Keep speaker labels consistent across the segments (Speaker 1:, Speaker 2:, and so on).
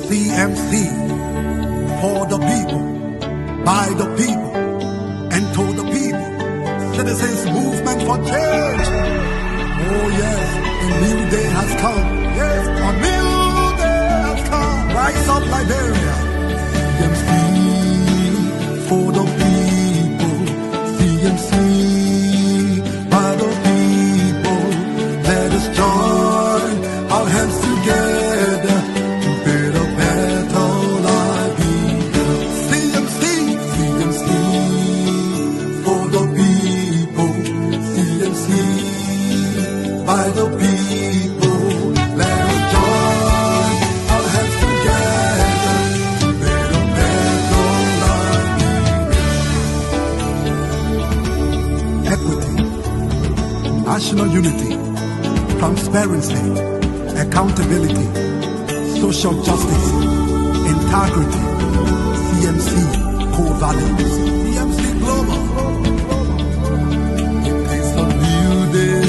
Speaker 1: CMC, for the people, by the people, and to the people. Citizens movement for change. Oh yes, a new day has come. Yes, a new day has come. Rise up, Liberia. CMC, for the people. CMC, by the people. Let us join our hands together to build a better life. CMC, CMC, for the people. CMC, by the people. Let us join our hands together to build a better life. Equity, national unity, transparency, accountability, social justice, integrity. CMC core values. CMC Global. It is a new day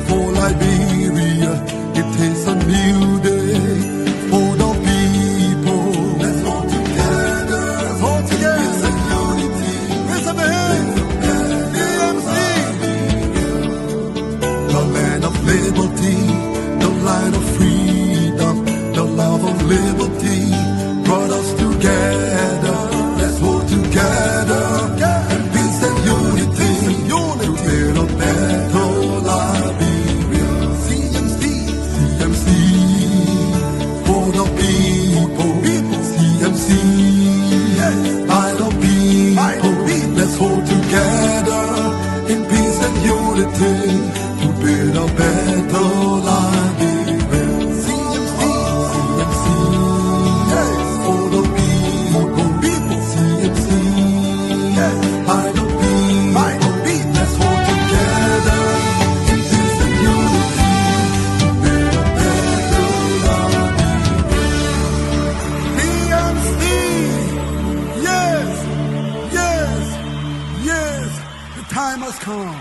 Speaker 1: for Liberia. It is a new day for the people. Let's all together. Let's all together. It's a unity. It's a CMC. The land of liberty, the land of freedom, the love of liberty brought us together. Let's hold together in peace and unity to build a better Liberia. CMC, CMC, for the people. CMC, by the people. Let's hold together in peace and unity to build a better Liberia. CMC, CMC, for the people. CMC, by the people. Let's hold together in peace and unity to build a better Liberia. CMC, yes, yes, yes, the time has come.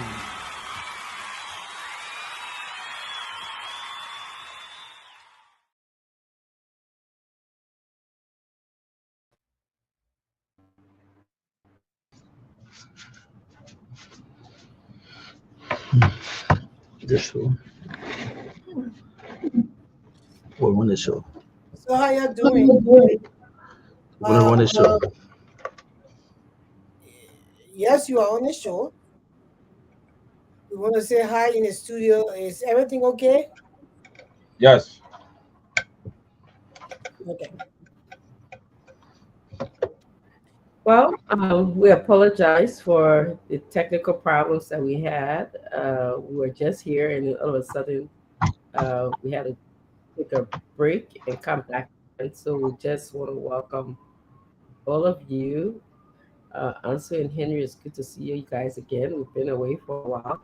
Speaker 2: This one. What one is show?
Speaker 3: So how you doing?
Speaker 2: What I want to show?
Speaker 3: Yes, you are on the show. We want to say hi in the studio. Is everything okay?
Speaker 4: Yes.
Speaker 3: Okay.
Speaker 5: Well, we apologize for the technical problems that we had. We were just here, and all of a sudden, we had to take a break and come back. And so we just want to welcome all of you. Ansu and Henry, it's good to see you guys again. We've been away for a while.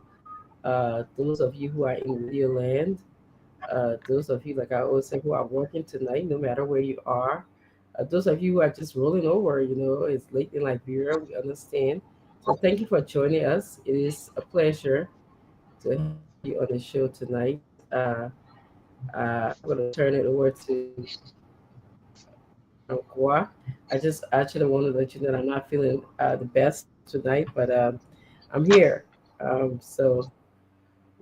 Speaker 5: Those of you who are in Radio Land, those of you, like I always say, who are working tonight, no matter where you are. Those of you who are just rolling over, it's late in Liberia, we understand. So thank you for joining us. It is a pleasure to have you on the show tonight. I'm going to turn it over to Kwa. I just actually want to let you know that I'm not feeling the best tonight, but I'm here. So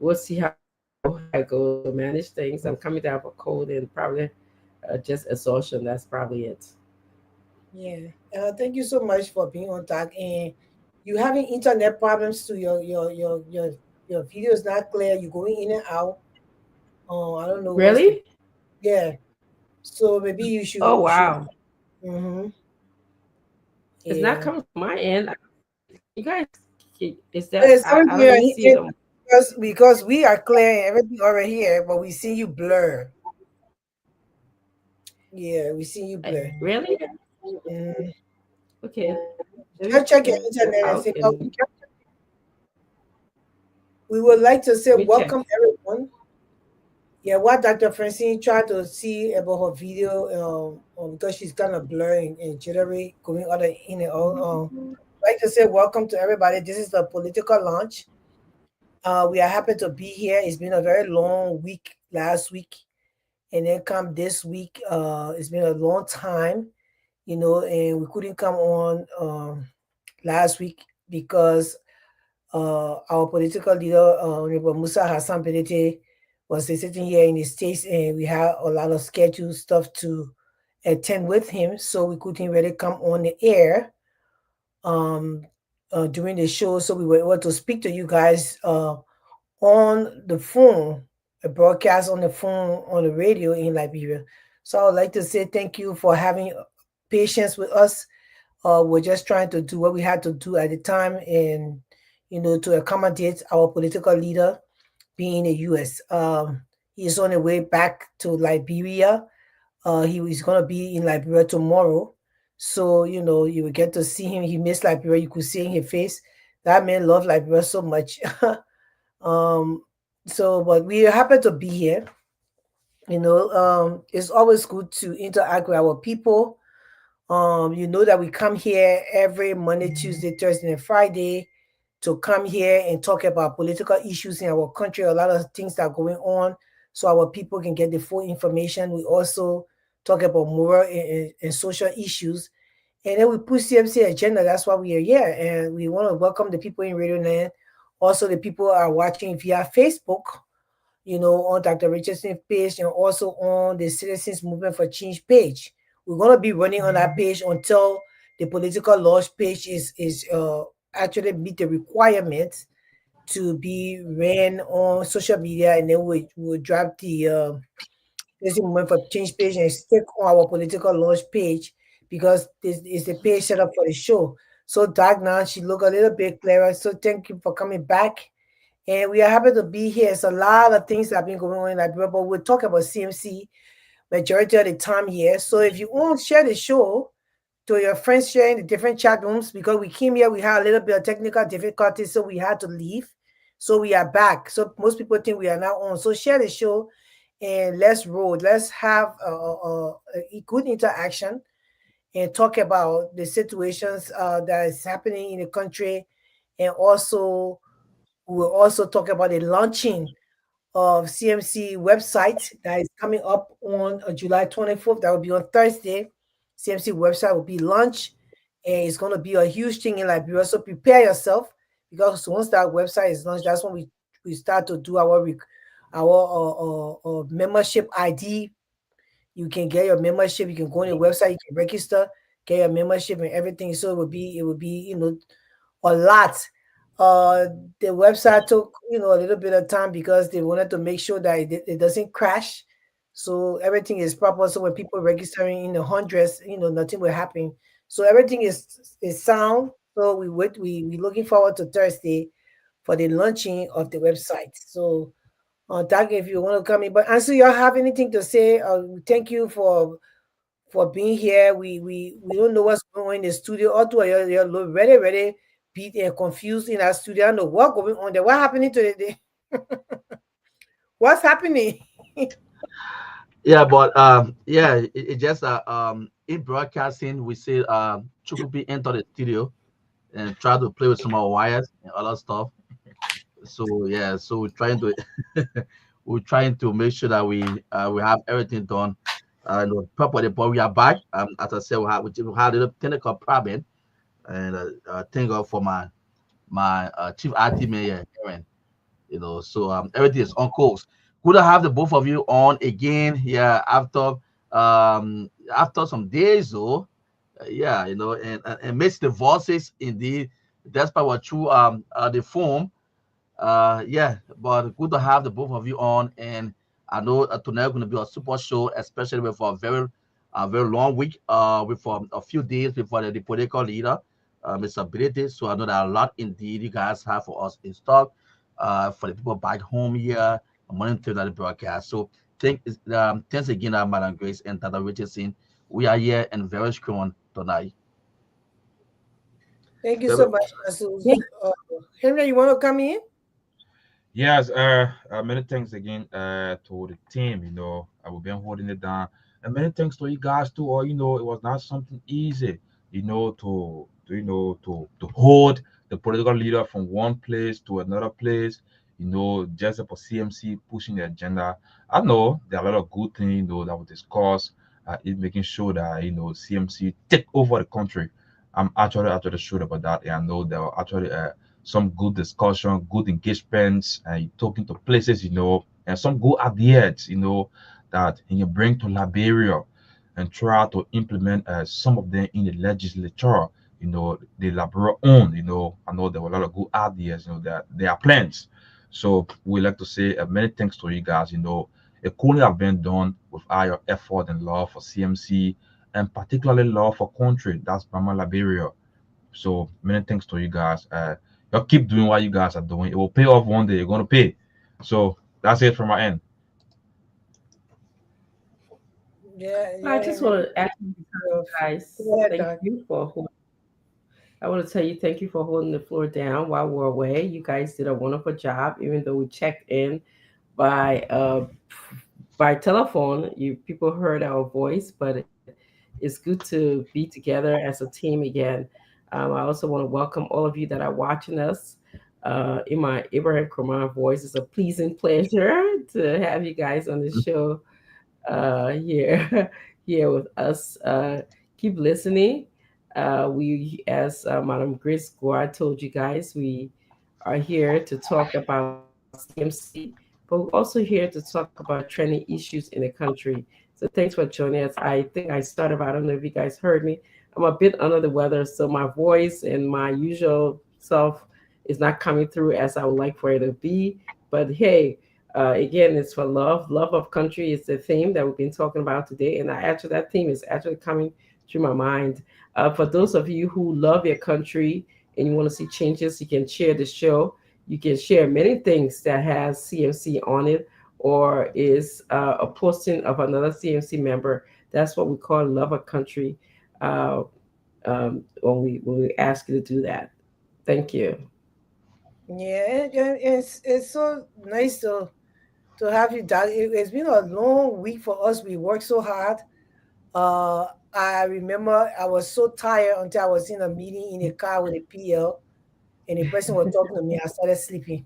Speaker 5: we'll see how I go to manage things. I'm coming down with a cold and probably just exhaustion. That's probably it.
Speaker 3: Yeah. Thank you so much for being on talk. And you having internet problems too. Your video is not clear. You're going in and out. I don't know.
Speaker 5: Really?
Speaker 3: Yeah. So maybe you should.
Speaker 5: Oh, wow.
Speaker 3: Mm-hmm.
Speaker 5: It's not coming from my end. You guys, is that?
Speaker 3: It's
Speaker 5: I don't even see it on.
Speaker 3: Because we are clear and everything over here, but we see you blur. Yeah, we see you blur.
Speaker 5: Really? Okay.
Speaker 3: Just check your internet and say, oh, we would like to say welcome everyone. Yeah, what Dr. Francine tried to see about her video, because she's kind of blurring and jittery, going other in and out. I'd like to say welcome to everybody. This is the political launch. We are happy to be here. It's been a very long week last week, and then come this week. It's been a long time, you know, and we couldn't come on last week because our political leader, Honorable Musa Hassan Benete, was sitting here in the States, and we had a lot of scheduled stuff to attend with him, so we couldn't really come on the air um, during the show. So we were able to speak to you guys on the phone, a broadcast on the phone, on the radio in Liberia. So I would like to say thank you for having patience with us. We're just trying to do what we had to do at the time, and you know, to accommodate our political leader being in the U.S. He is on the way back to Liberia. He is going to be in Liberia tomorrow. So, you know, you will get to see him. He missed Liberia. You could see in his face. That man loved Liberia so much. But we happen to be here. You know, it's always good to interact with our people. You know that we come here every Monday, Tuesday, Thursday, and Friday to come here and talk about political issues in our country, a lot of things that are going on, so our people can get the full information. We also talk about moral and social issues. And then we put CMC agenda. That's why we are here. And we want to welcome the people in Radio Land. Also, the people are watching via Facebook, you know, on Dr. Richardson page, and also on the Citizens Movement for Change page. We're going to be running on that page until the political laws page is actually meet the requirements to be ran on social media, and then we'll drop the Citizens Movement for Change page and stick on our political laws page, because this is the page set up for the show. So dark now, she look a little bit clearer. So thank you for coming back. And we are happy to be here. It's a lot of things that have been going on in Liberia, but we'll talk about CMC majority of the time here. So if you want to share the show to your friends, share in the different chat rooms, because we came here, we had a little bit of technical difficulties, so we had to leave. So we are back. So most people think we are now on. So share the show and let's roll. Let's have a good interaction and talk about the situations that is happening in the country. And also, we'll also talk about the launching of CMC website that is coming up on July 24th. That will be on Thursday. CMC website will be launched, and it's going to be a huge thing in Liberia. So prepare yourself, because once that website is launched, that's when we start to do our membership ID. You can get your membership. You can go on the website. You can register, get your membership, and everything. So it will be you know, a lot. The website took, you know, a little bit of time because they wanted to make sure that it doesn't crash, so everything is proper. So when people registering in the hundreds, you know, nothing will happen. So everything is sound. So we looking forward to Thursday for the launching of the website. So Doug, if you want to come in, but Ansel, y'all have anything to say? Thank you for being here. We don't know what's going on in the studio. Although you're ready beat and confused in our studio. I don't know what's going on there. What happening today? What's happening?
Speaker 2: Yeah, but it just in broadcasting we see Chukupi enter the studio and try to play with some of wires and other stuff. So yeah, so we're trying to make sure that we have everything done properly. But we are back. As I said, we had a little technical problem, and thank God for my chief IT mayor, Aaron. You know, so everything is on course. Good to have the both of you on again. Yeah, after some days though. Yeah, you know, and makes the voices indeed. That's by what through the phone. Yeah, but good to have the both of you on, and I know tonight going to be a super show, especially with a very long week. With a few days before the political leader, Mr. Brady. So I know that a lot indeed you guys have for us in stock. For the people back home here, monitoring the broadcast. So thanks again, Madam Grace and Dr. Richardson. We are here and very strong tonight.
Speaker 3: Thank you so much, Henry. You want to come in?
Speaker 4: Yes, many thanks again to the team. You know, we've been holding it down, and many thanks to you guys too. Or you know, it was not something easy. You know, to hold the political leader from one place to another place. just for CMC pushing the agenda. I know there are a lot of good things, that we discuss, in making sure that, CMC take over the country. I'm actually sure about that. And I know there are actually some good discussion, good engagements, and talking to places, and some good ideas, that you bring to Liberia and try to implement some of them in the legislature, the Liberia own, I know there were a lot of good ideas, that there are plans. So we like to say many thanks to you guys, it couldn't have been done without your effort and love for CMC and particularly love for country. That's Mama Liberia. So many thanks to you guys. Y'all keep doing what you guys are doing. It will pay off one day. You're gonna pay. So that's it from my end.
Speaker 3: Yeah,
Speaker 5: I
Speaker 3: yeah.
Speaker 5: just want to ask you guys,
Speaker 3: Go ahead,
Speaker 5: thank
Speaker 3: Doc.
Speaker 5: you for. I want to tell you thank you for holding the floor down while we're away. You guys did a wonderful job, even though we checked in by telephone. You people heard our voice, but it's good to be together as a team again. I also want to welcome all of you that are watching us. In my Abraham Kurman voice, it's a pleasing pleasure to have you guys on the show here here with us. Keep listening. We, as Madam Grace Guard told you guys, we are here to talk about CMC, but we're also here to talk about trending issues in the country. So thanks for joining us. I think I started. I don't know if you guys heard me. I'm a bit under the weather, so my voice and my usual self is not coming through as I would like for it to be. But hey, again, it's for love. Love of country is the theme that we've been talking about today, and that theme is actually coming through my mind. For those of you who love your country and you want to see changes, you can share the show. You can share many things that has CMC on it or is a posting of another CMC member. That's what we call love of country uh, when we ask you to do that. Thank you.
Speaker 3: Yeah, it's so nice to have you, Doc. It's been a long week for us. We worked so hard. I remember I was so tired until I was in a meeting in a car with a PL, and the person was talking to me. I started sleeping,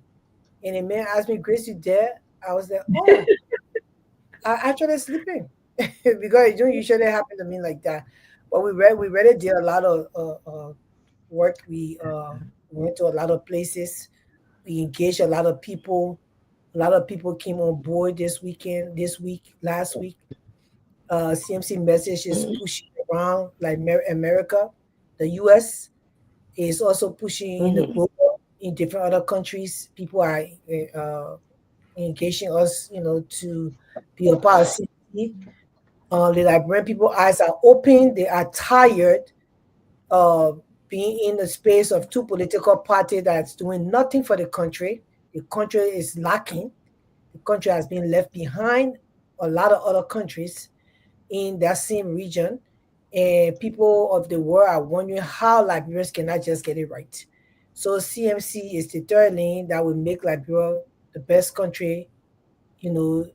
Speaker 3: and the man asked me, "Grace, you there?" I was like, "Oh, I actually sleeping," because it don't usually happen to me like that. But we really did a lot of work. We went to a lot of places. We engaged a lot of people. A lot of people came on board this week, last week. CMC message is pushing around like America, the US is also pushing in the
Speaker 5: Mhm.
Speaker 3: global, in different other countries. People are engaging us, to be a part of CMC. The Liberian people eyes are open. They are tired of being in the space of two political parties that's doing nothing for the country. The country is lacking. The country has been left behind a lot of other countries in that same region. And people of the world are wondering how Liberians cannot just get it right. So CMC is the third lane that will make Liberia the best country, in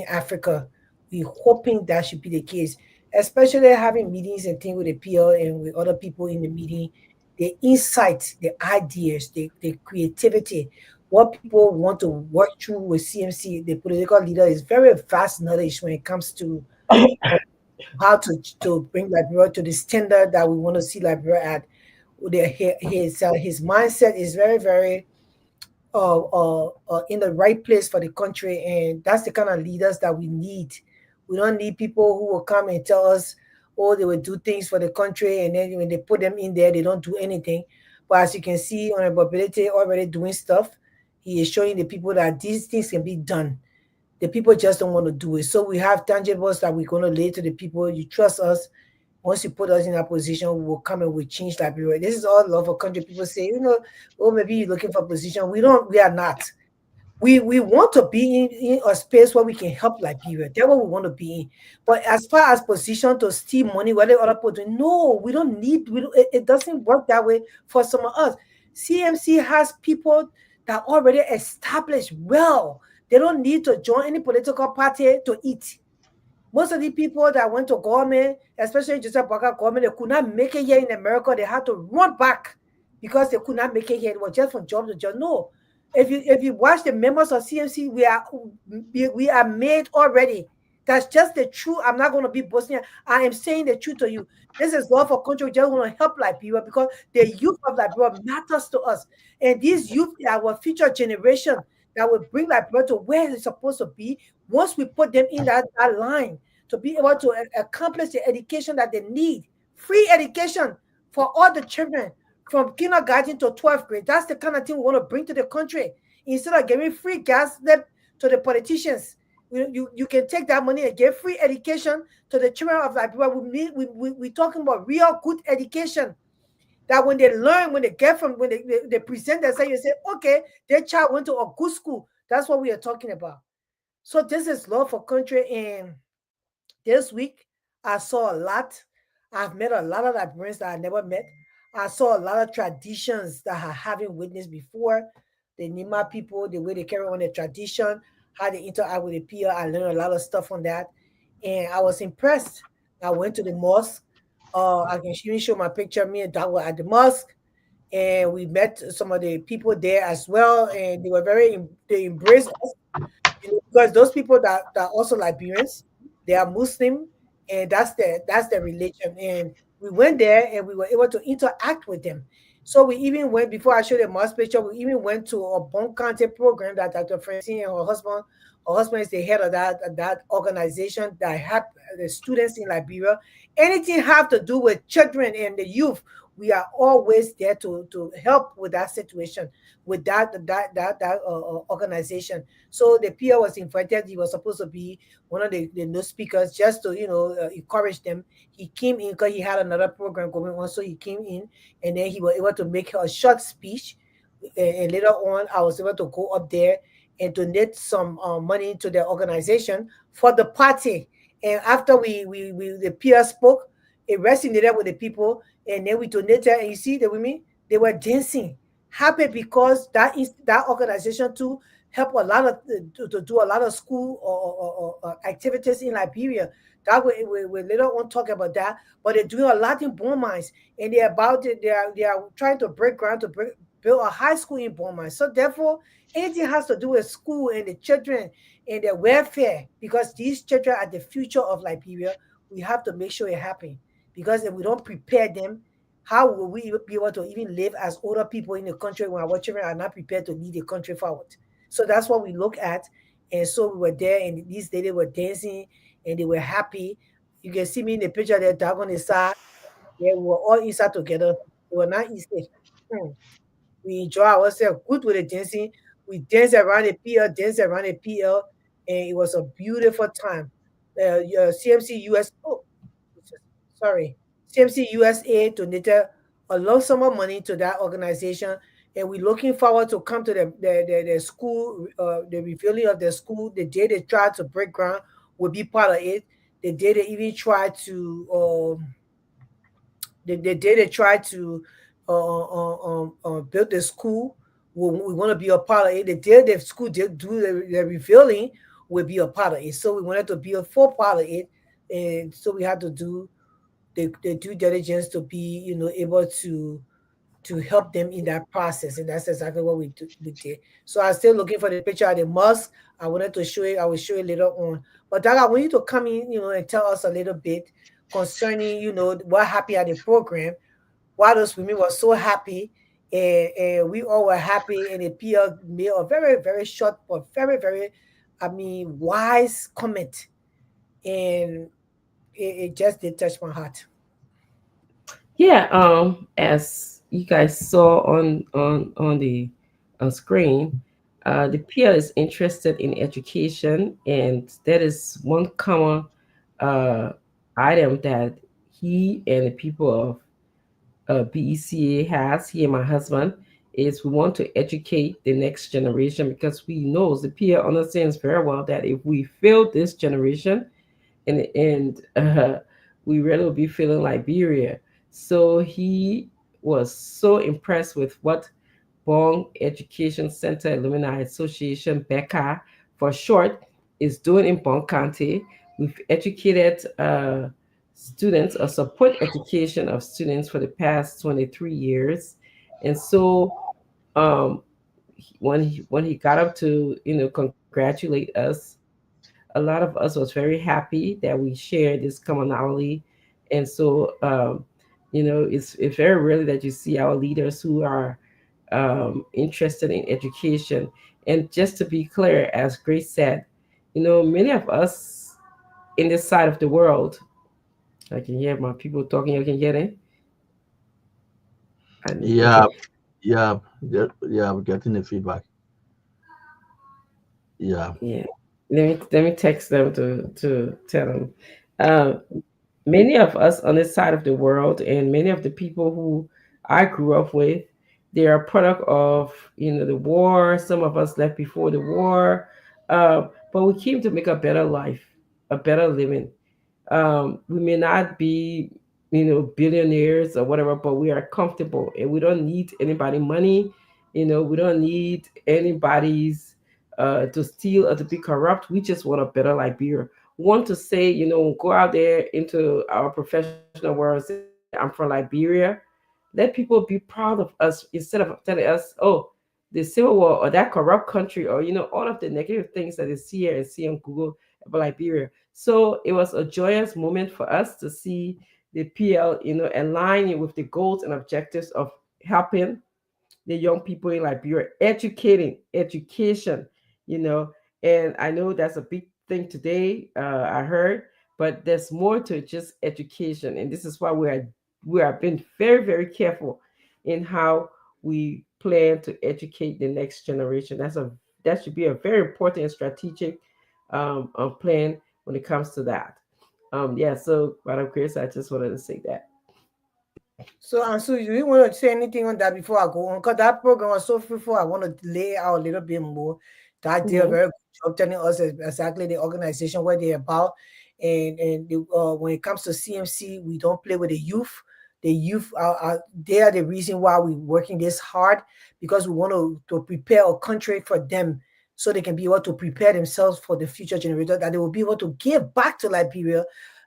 Speaker 3: Africa. We're hoping that should be the case, especially having meetings and things with the PL and with other people in the meeting. The insight, the ideas, the creativity, what people want to work through with CMC, the political leader is very vast knowledge when it comes to how to bring Liberia to the standard that we want to see Liberia at. His mindset is very, very in the right place for the country, and that's the kind of leaders that we need. We don't need people who will come and tell us, oh, they will do things for the country, and then when they put them in there, they don't do anything. But as you can see, Honorable Ability already doing stuff. He is showing the people that these things can be done. The people just don't want to do it. So we have tangibles that we're going to lay to the people. You trust us. Once you put us in that position, we will come and we change Liberia. This is all love for country. People say, oh, maybe you're looking for a position. We are not. We want to be in a space where we can help Liberia. That's what we want to be in. But as far as position to steal money, whether other people do, no, we don't need. It doesn't work that way for some of us. CMC has people that already established well. They don't need to join any political party to eat. Most of the people that went to government, especially Joseph Boakai government, they could not make it here in America. They had to run back because they could not make it here. It was just from job to job. No, If you watch the members of CMC, we are made already. That's just the truth. I'm not going to be boasting. I am saying the truth to you. This is love for country. We just want to help Liberia because the youth of Liberia matters to us. And these youth are our future generation that will bring Liberia to where it's supposed to be once we put them in that line to be able to accomplish the education that they need. Free education for all the children from kindergarten to 12th grade. That's the kind of thing we want to bring to the country. Instead of giving free gas to the politicians, you can take that money and give free education to the children of Liberia. We're talking about real good education. That when they learn, when they get from, when they present themselves, you say, okay, their child went to a good school. That's what we are talking about. So this is love for country. And this week, I saw a lot. I've met a lot of Liberians that I never met. I saw a lot of traditions that I haven't witnessed before. The Nima people, the way they carry on the tradition, how they interact with the peer. I learned a lot of stuff on that. And I was impressed. I went to the mosque. I can even show my picture. Me and Doc were at the mosque. And we met some of the people there as well. And they were they embraced us. Because those people that are also Liberians, they are Muslim, and that's the religion. And we went there and we were able to interact with them. So we even went, before I showed the mass picture, we even went to a Bon Kante program that Dr. Francine and her husband is the head of that organization that help the students in Liberia. Anything have to do with children and the youth, we are always there to help with that situation, with that organization. So the peer was invited. He was supposed to be one of the no speakers just to encourage them. He came in because he had another program going on, so he came in and then he was able to make a short speech. And later on, I was able to go up there and donate some money to the organization for the party. And after the peer spoke, it resonated with the people, and then we donated. And you see the women, they were dancing, happy because that organization too help a lot of to do a lot of school or activities in Liberia. That we later on talk about that, but they're doing a lot in Bon Mines, and they are trying to break ground to build a high school in Bon Mines. So therefore, anything has to do with school and the children and their welfare, because these children are the future of Liberia. We have to make sure it happens, because if we don't prepare them, how will we be able to even live as older people in the country when our children are not prepared to lead the country forward? So that's what we look at. And so we were there, and these ladies were dancing and they were happy. You can see me in the picture there, dog on the side. They were all inside together. They were not easy. We enjoy ourselves good with the dancing. We danced around the PL, and it was a beautiful time. CMC US, sorry, CMC USA donated a lump sum of money to that organization, and we're looking forward to come to the school, the revealing of the school. The day they try to break ground will be part of it. The day they even try to, the day they try to build the school, we want to be a part of it. The day the school do the revealing, will be a part of it. So we wanted to be a full part of it, and so we had to do the due diligence to be, able to help them in that process, and that's exactly what we did. So I'm still looking for the picture of the mosque. I wanted to show it. I will show it later on. But Doug, I want you to come in, and tell us a little bit concerning, what happened at the program. Why those women were so happy, and we all were happy, and the peer made a very, very short but very, very, wise comment, and it just did touch my heart.
Speaker 5: Yeah, as you guys saw on the screen, the peer is interested in education, and that is one common item that he and the people of BECA has. He and my husband is we want to educate the next generation, because we know the peer understands very well that if we fail this generation, and we really will be feeling Liberia. So he was so impressed with what Bon Education Center Alumni Association, BECA for short, is doing in Bon Kante. We've educated students, or support education of students for the past 23 years. And so when he got up to congratulate us, a lot of us was very happy that we shared this commonality. And so it's very rare that you see our leaders who are interested in education. And just to be clear, as Grace said, many of us in this side of the world, I can hear my people talking. You can hear them.
Speaker 2: Yeah,
Speaker 5: Okay.
Speaker 2: yeah, yeah. We're getting the feedback. Yeah,
Speaker 5: Yeah. Let me text them to tell them. Uh, Many of us on this side of the world, and many of the people who I grew up with, they are a product of the war. Some of us left before the war, but we came to make a better life, a better living. We may not be billionaires or whatever, but we are comfortable and we don't need anybody money. We don't need anybody's to steal or to be corrupt. We just want a better Liberia. We want to say, go out there into our professional world and say, I'm from Liberia. Let people be proud of us instead of telling us, oh, the civil war or that corrupt country, or all of the negative things that they see here and see on Google about Liberia. So it was a joyous moment for us to see the PL, aligning with the goals and objectives of helping the young people in Liberia, educating, education, you know. And I know that's a big thing today, I heard, but there's more to just education. And this is why we are being very, very careful in how we plan to educate the next generation. That should be a very important and strategic plan when it comes to that. Yeah, so Madam Chris, I just wanted to say that.
Speaker 3: So, and so you want to say anything on that before I go on? Because that program was so fruitful. I want to lay out a little bit more. That did a
Speaker 5: Mhm.
Speaker 3: very good job telling us exactly the organization, what they're about. And when it comes to CMC, we don't play with the youth. The youth they are the reason why we're working this hard, because we want to prepare a country for them so they can be able to prepare themselves for the future generation, that they will be able to give back to Liberia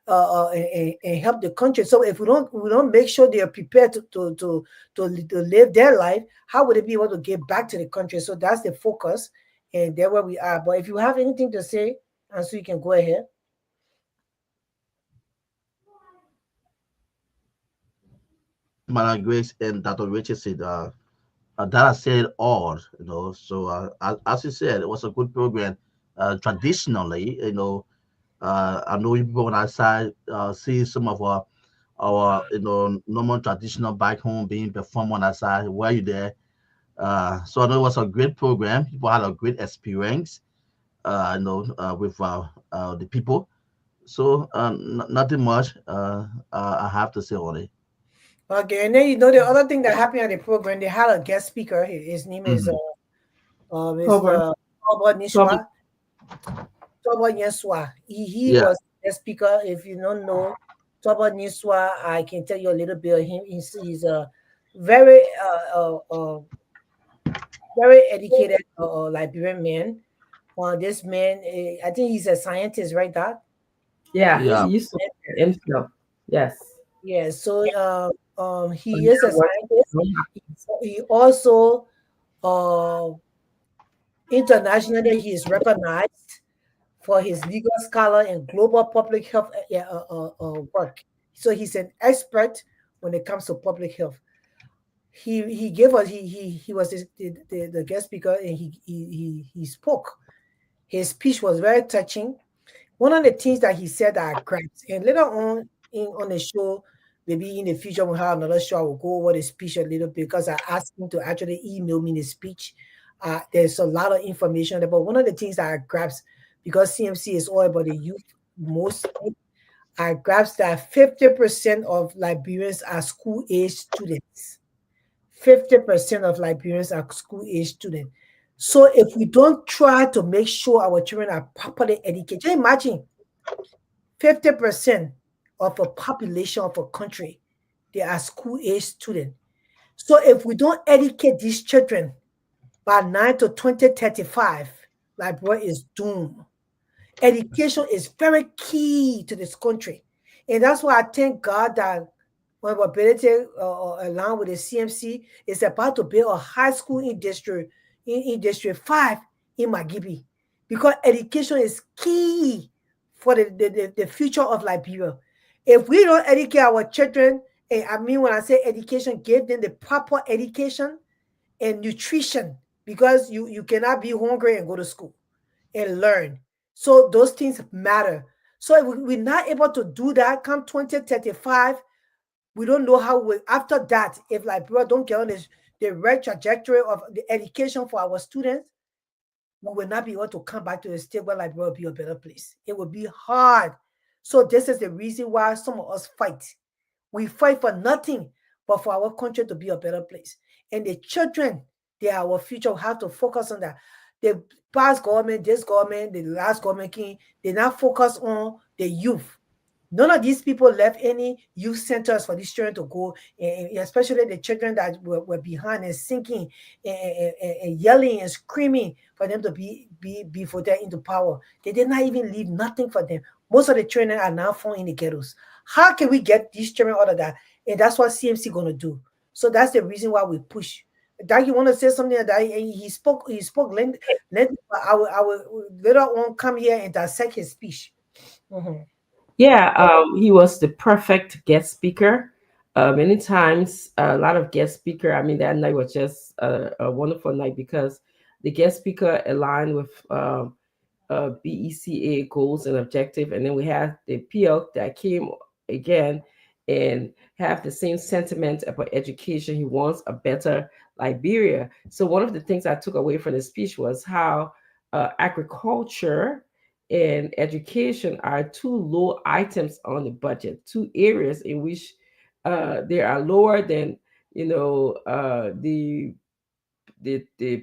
Speaker 3: and help the country. So if we don't make sure they are prepared to live their life, how would they be able to give back to the country? So that's the focus, and there where we are. But if you have anything to say, and so you can go ahead.
Speaker 2: Madam Grace and Dr. Richard said, that I said all, So as you said, it was a good program. Traditionally, I know you people on our side see some of our normal traditional back home being performed on our side. Were you there? So I know it was a great program. People had a great experience. With the people. So nothing much I have to say on it.
Speaker 3: Okay, and then the other thing that happened at the program, they had a guest speaker. His name is
Speaker 2: Hmm.
Speaker 5: Cover.
Speaker 3: Mr. Albert
Speaker 5: Cover.
Speaker 3: Nishwa. Toba Nyeswa. He
Speaker 2: Yeah,
Speaker 3: was a speaker. If you don't know Toba Nyeswa, I can tell you a little bit of him. He's a very very educated Liberian man. This man, I think he's a scientist, right, Dad?
Speaker 5: Yeah,
Speaker 3: He is
Speaker 5: he
Speaker 2: yeah.
Speaker 3: a
Speaker 5: used to work
Speaker 3: scientist.
Speaker 5: at MPhil. Yes.
Speaker 3: Yeah, so
Speaker 5: But
Speaker 3: he is a
Speaker 5: now work.
Speaker 3: scientist. He also uh, internationally he is recognized for his legal scholar and global public health work. So he's an expert when it comes to public health. He gave us he was the guest speaker, and he spoke. His speech was very touching. One of the things that he said that I grasped, and later on the show, maybe in the future we'll have another show, I will go over the speech a little bit, because I asked him to actually email me the speech. There's a lot of information there, but one of the things that I grasped, because CMC is all about the youth mostly, I grasped that 50% of Liberians are school age students. 50% of Liberians are school age students. So if we don't try to make sure our children are properly educated, can you imagine 50% of a population of a country, they are school age students. So if we don't educate these children by 9 to 2035, Liberia is doomed. Education is very key to this country. And that's why I thank God that when ability along with the CMC is about to build a high school in district in District 5 in Magibi, because education is key for the future of Liberia. If we don't educate our children, and I mean when I say education, give them the proper education and nutrition, because you cannot be hungry and go to school and learn. So those things matter. So if we're not able to do that, come 2035, we don't know how we, after that, if Liberia don't get on the right trajectory of the education for our students, we will not be able to come back to the state where Liberia will be a better place. It will be hard. So this is the reason why some of us fight. We fight for nothing but for our country to be a better place. And the children, they are our future. We have to focus on that. The past government, this government, the last government king, they not focus on the youth. None of these people left any youth centers for these children to go, and especially the children that were behind and sinking and yelling and screaming for them to be voted into power. They did not even leave nothing for them. Most of the children are now found in the ghettos. How can we get these children out of that? And that's what CMC going to do. So that's the reason why we push. Doug, you want to say something that he spoke lengthy, but I will later on come here and dissect his speech. Mm-hmm.
Speaker 5: Yeah, he was the perfect guest speaker. Many times, a lot of guest speaker. I mean, that night was just a wonderful night because the guest speaker aligned with BECA goals and objective, and then we had the PL that came again and have the same sentiment about education. He wants a better Liberia. So one of the things I took away from the speech was how agriculture and education are two low items on the budget, two areas in which they are lower than the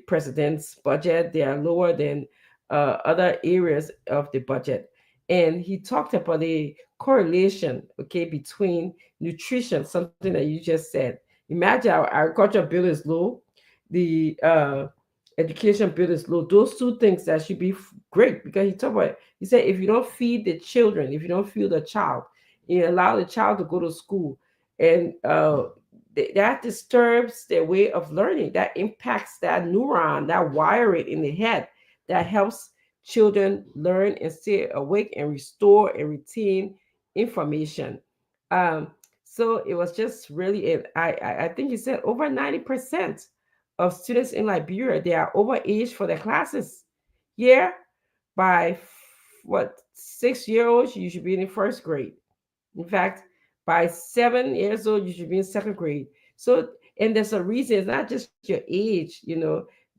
Speaker 5: president's budget. They are lower than other areas of the budget. And he talked about the correlation, okay, between nutrition, something that you just said. Imagine our agriculture bill is low, the education bill is low. Those two things that should be great, because he said if you don't feed the children, if you don't feed the child, you allow the child to go to school, and that disturbs their way of learning. That impacts that neuron, that wiring in the head that helps children learn and stay awake and restore and retain information. So it was just really, I think he said over 90% of students in Liberia, they are over age for their classes. Yeah, by 6-year-olds, you should be in first grade. In fact, by 7 years old, you should be in second grade. So, and there's a reason. It's not just your age.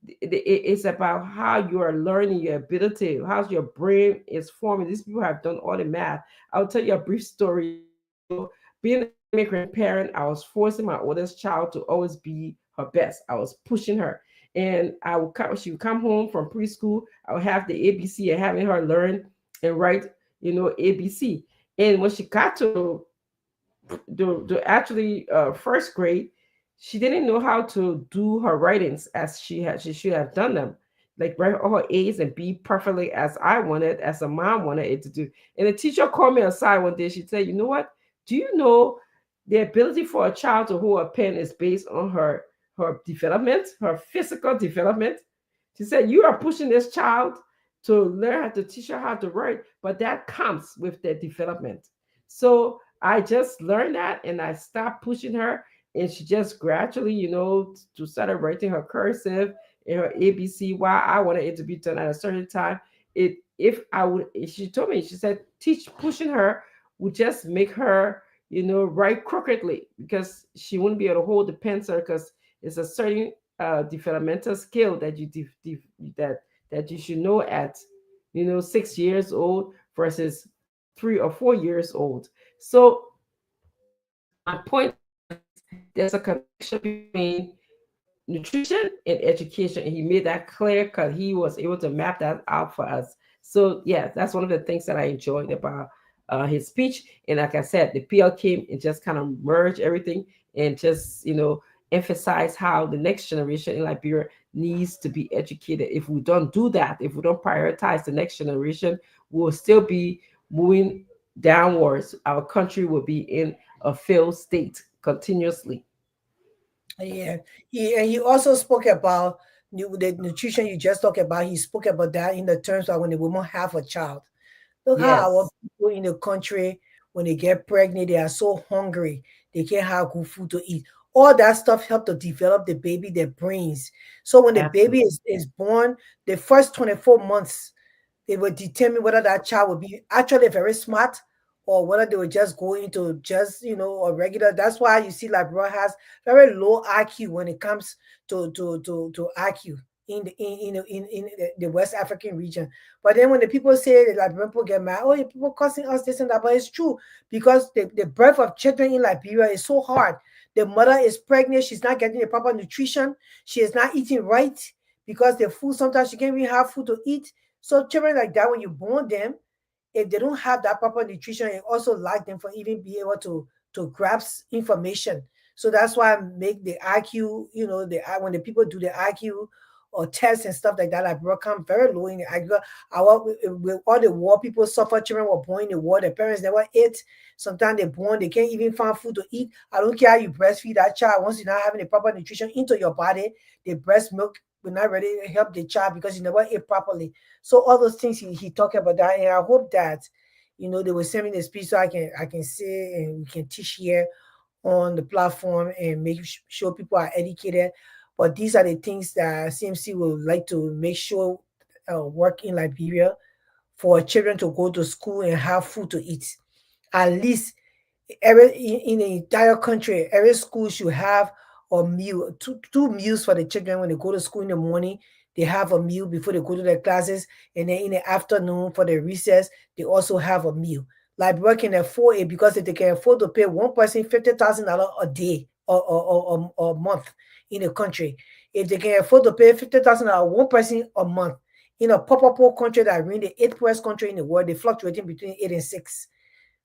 Speaker 5: It's about how you are learning, your ability, how your brain is forming. These people have done all the math. I'll tell you a brief story. Being an immigrant parent, I was forcing my oldest child to always be her best. I was pushing her, and she would come home from preschool. I would have the ABC and having her learn and write, ABC. And when she got to actually first grade, she didn't know how to do her writings as she should have done them, like write all her A's and B perfectly as I wanted, as a mom wanted it to do. And the teacher called me aside one day. She said, "You know what? Do you know the ability for a child to hold a pen is based on her development, her physical development?" She said, "You are pushing this child to learn how to teach her how to write, but that comes with their development." So I just learned that, and I stopped pushing her, and she just gradually, to started writing her cursive and her ABC. Why I wanted it to be done at a certain time. She told me, she said, pushing her would just make her, write crookedly, because she wouldn't be able to hold the pencil, because it's a certain developmental skill that that you should know at 6 years old versus 3 or 4 years old. So my point is, there's a connection between nutrition and education, and he made that clear because he was able to map that out for us. So yeah, that's one of the things that I enjoyed about his speech. And like I said, the PL came and just kind of merged everything and just emphasize how the next generation in Liberia needs to be educated. If we don't do that, if we don't prioritize the next generation, we'll still be moving downwards. Our country will be in a failed state continuously.
Speaker 3: Yeah, he also spoke about the nutrition you just talked about, he spoke about that in the terms of when the woman have a child. Look how our
Speaker 5: Yes,
Speaker 3: people in the country, when they get pregnant, they are so hungry. They can't have good food to eat. All that stuff help to develop the baby, their brains. So when the baby
Speaker 5: absolutely.
Speaker 3: is born, the first 24 months, they will determine whether that child will be actually very smart or whether they will just go into just, a regular. That's why you see like bro has very low IQ when it comes to IQ in the West African region. But then when the people say that Liberian people get mad, oh, you people causing us this and that, but it's true because the birth of children in Liberia is so hard. The mother is pregnant, she's not getting the proper nutrition, she is not eating right because the food sometimes she can't even have food to eat. So children like that, when you born them, if they don't have that proper nutrition, it also lack them for even be able to grasp information. So that's why I make the IQ, when the people do the IQ or tests and stuff like that, like bro come very low in the IQ. With all the war people suffer, children were born in the war, their parents never ate. Sometimes they're born, they can't even find food to eat. I don't care how you breastfeed that child, once you're not having the proper nutrition into your body, the breast milk will not really help the child because you never ate properly. So all those things he talked about that, and I hope that they will send me the speech so I can say and we can teach here on the platform and make sure people are educated. But these are the things that CMC would like to make sure work in Liberia for children to go to school and have food to eat. At least every in the entire country, every school should have a meal, two meals for the children when they go to school in the morning. They have a meal before they go to their classes, and then in the afternoon for the recess, they also have a meal. Like working at 4A because if they can afford to pay one person $50,000 a day or a month in the country, if they can afford to pay $50,000 one person a month in a poor country that really the eighth poorest country in the world, they fluctuating between 8 and 6.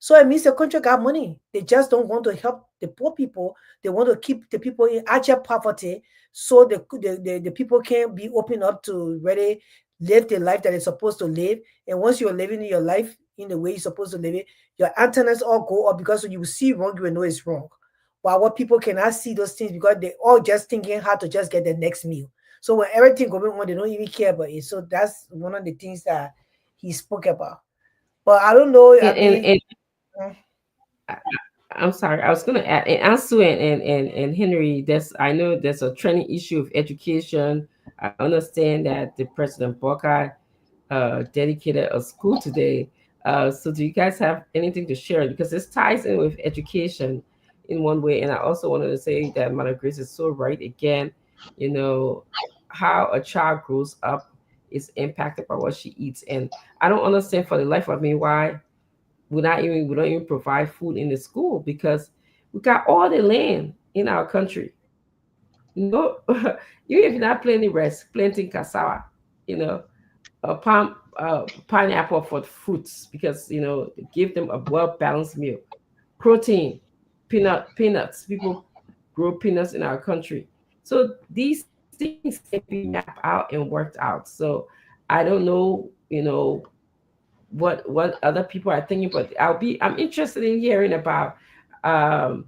Speaker 3: So it means the country got money. They just don't want to help the poor people. They want to keep the people in actual poverty so the people can be open up to really live the life that they're supposed to live. And once you're living your life in the way you're supposed to live it, your antennas all go up because when you see wrong, you will know it's wrong. While what people cannot see those things because they all just thinking how to just get the next meal. So when everything going on, they don't even care about it. So that's one of the things that he spoke about. But I don't know. I mean,
Speaker 5: And
Speaker 3: uh,
Speaker 5: I- I'm sorry, I was going to add, and Ansu and Henry, I know there's a trending issue of education. I understand that the President Boca dedicated a school today. So do you guys have anything to share? Because this ties in with education in one way. And I also wanted to say that Mother Grace is so right again, you know, how a child grows up is impacted by what she eats. And I don't understand for the life of me why we don't even provide food in the school because we got all the land in our country. No, you if you're not planting rice, planting cassava, you know, a pineapple for fruits because give them a well balanced meal, protein, peanuts. People grow peanuts in our country, so these things can be mapped out and worked out. So I don't know, what other people are thinking, but I'm interested in hearing about um,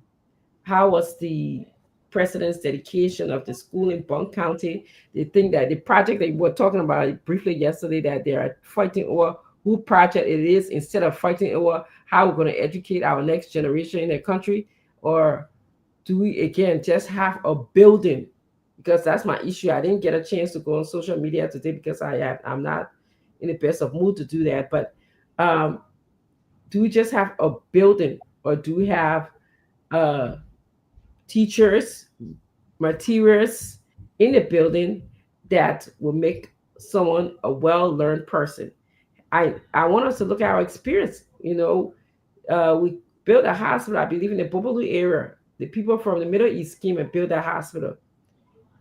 Speaker 5: how was the president's dedication of the school in Bunk County. They think that the project they were talking about briefly yesterday, that they are fighting over who project it is instead of fighting over how we're going to educate our next generation in the country, or do we again just have a building? Because that's my issue. I didn't get a chance to go on social media today because I'm not in the best of mood to do that. But um, do we just have a building, or do we have uh, teachers, materials in the building that will make someone a well-learned person? I want us to look at our experience. We built a hospital, I believe, in the Bobolu area. The people from the Middle East came and built that hospital.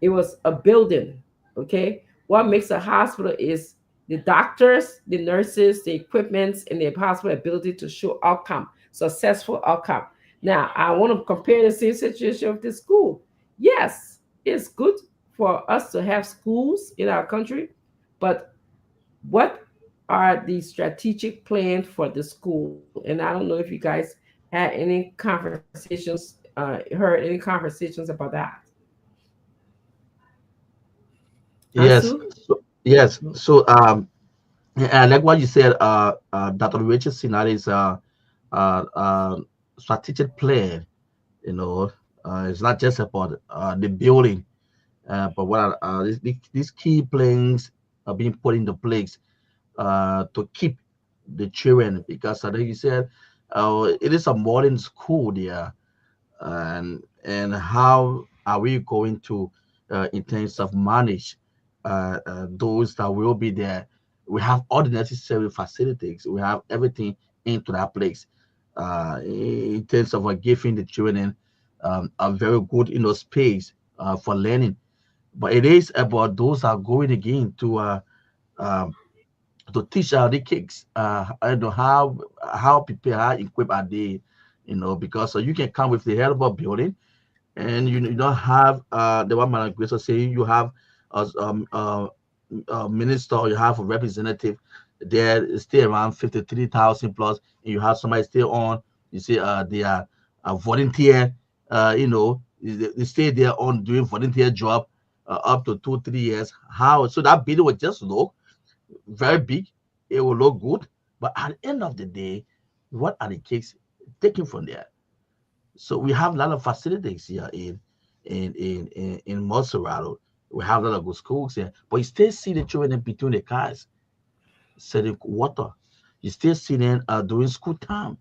Speaker 5: It was a building. Okay, what makes a hospital is the doctors, the nurses, the equipments, and the hospital ability to show outcome, successful outcome. Now I want to compare the same situation with the school. Yes, it's good for us to have schools in our country, but what are the strategic plans for the school? And I don't know if you guys had any conversations, heard any conversations about that.
Speaker 2: Yes.
Speaker 5: Asu?
Speaker 2: So, yes. So like what you said, Dr. Richardson, that is uh, uh, strategic plan. You know, it's not just about the building, but what are these key plans are being put into place to keep the children, because I think you said it is a modern school there, and how are we going to in terms of manage those that will be there. We have all the necessary facilities, we have everything into that place in terms of giving the children a very good space for learning. But it is about those that are going again um, to teach the kids I don't know how prepare, how equipped are they, because you can come with the hell of a building, and you don't have the one man Grace was saying, you have a minister, or you have a representative there is still around 53,000 plus, and you have somebody still on, you see they are a volunteer, they stay there on doing volunteer job up to 2 3 years. How so that building will just look very big, it will look good, but at the end of the day, what are the kids taking from there? So we have a lot of facilities here in Monserrato. We have a lot of good schools here, but you still see the children in between the cars selling water. You still see them doing school time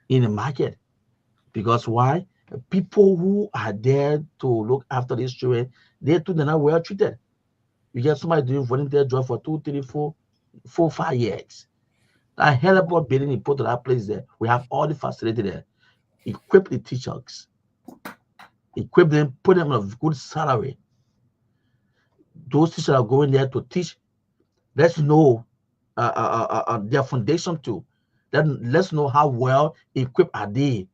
Speaker 2: in the market, because why? People who are there to look after these children, they too they're not well treated. You get somebody doing volunteer job for 2 3 4 4 5 years. I heard about building and put to that place there. We have all the facility there. Equip the teachers, equip them, put them on a good salary. Those teachers are going there to teach. Let's know their foundation too. Then let's know how well equipped are they.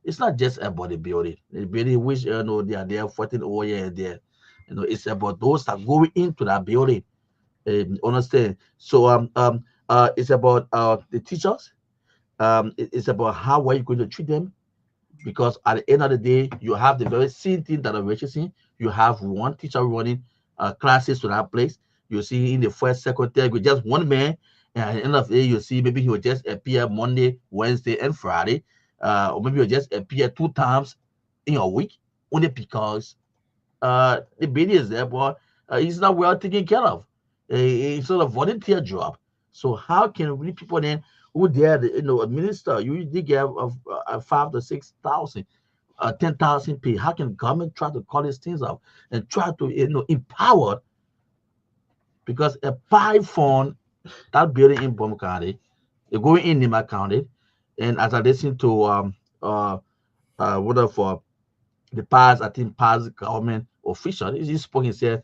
Speaker 2: It's not just about the building. The building, which they are there fighting over here and there. It's about those that go into that building. Understand? So it's about the teachers. It's about how well you're going to treat them, because at the end of the day, you have the very same thing that I'm mentioning. You have one teacher running classes to that place. You see in the first, second, third grade, just one man, and at the end of the day, you see maybe he will just appear Monday, Wednesday, and Friday, or maybe he'll just appear 2 times in a week, only because the baby is there, but he's not well taken care of. It's sort of volunteer job. So how can we people then who there, administer? You usually get 5 to 6 thousand, 10,000 pay. How can government try to call these things up and try to empower? Because a pipe fund that building in Bom County, they're going in Nima County, and as I listen to whatever the past, I think past government official, he spoke and said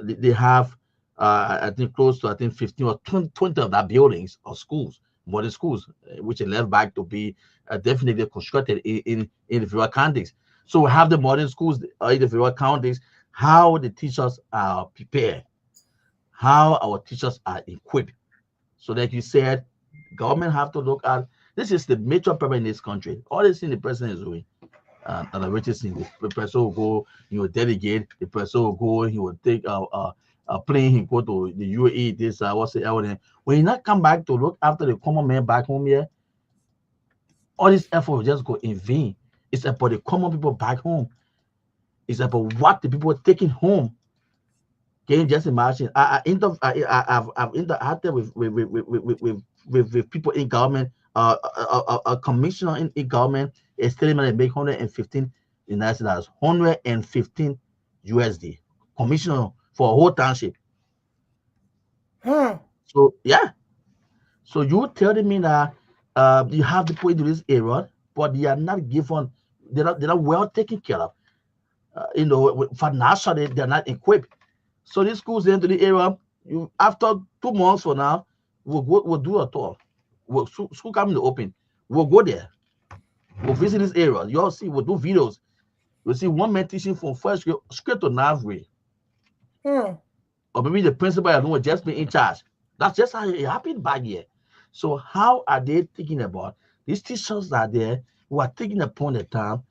Speaker 2: they have I think close to, I think 15 or 20 of that buildings or schools, modern schools, which are left back to be definitely constructed in the rural counties. So we have the modern schools in the rural counties, how the teachers are prepared, how our teachers are equipped. So like you said, government have to look at, this is the major problem in this country. All this thing the president is doing, and the richest thing, the person will go, he will delegate, the person will go, he will take a plane, he go to the UAE, this, what's the other. When he not come back to look after the common man back home here, all this effort will just go in vain. It's about the common people back home. It's about what the people are taking home. Can you just imagine? I've interacted with people in government. A commissioner in government is telling me they make $115 $115 USD. Commissioner for a whole township. So yeah. So you telling me that you have the people into this area, but they are not given, they're not well taken care of. Financially, they're not equipped. So these schools into the area, you after 2 months from now, we'll do a tour. School coming to open. We'll go there. We'll visit this area. You'll see, we'll do videos. You'll see one man teaching from first grade straight to ninth grade. Or maybe the principal alone will just be in charge. That's just how it happened back here. So how are they thinking about these teachers that are there who are taking upon the time,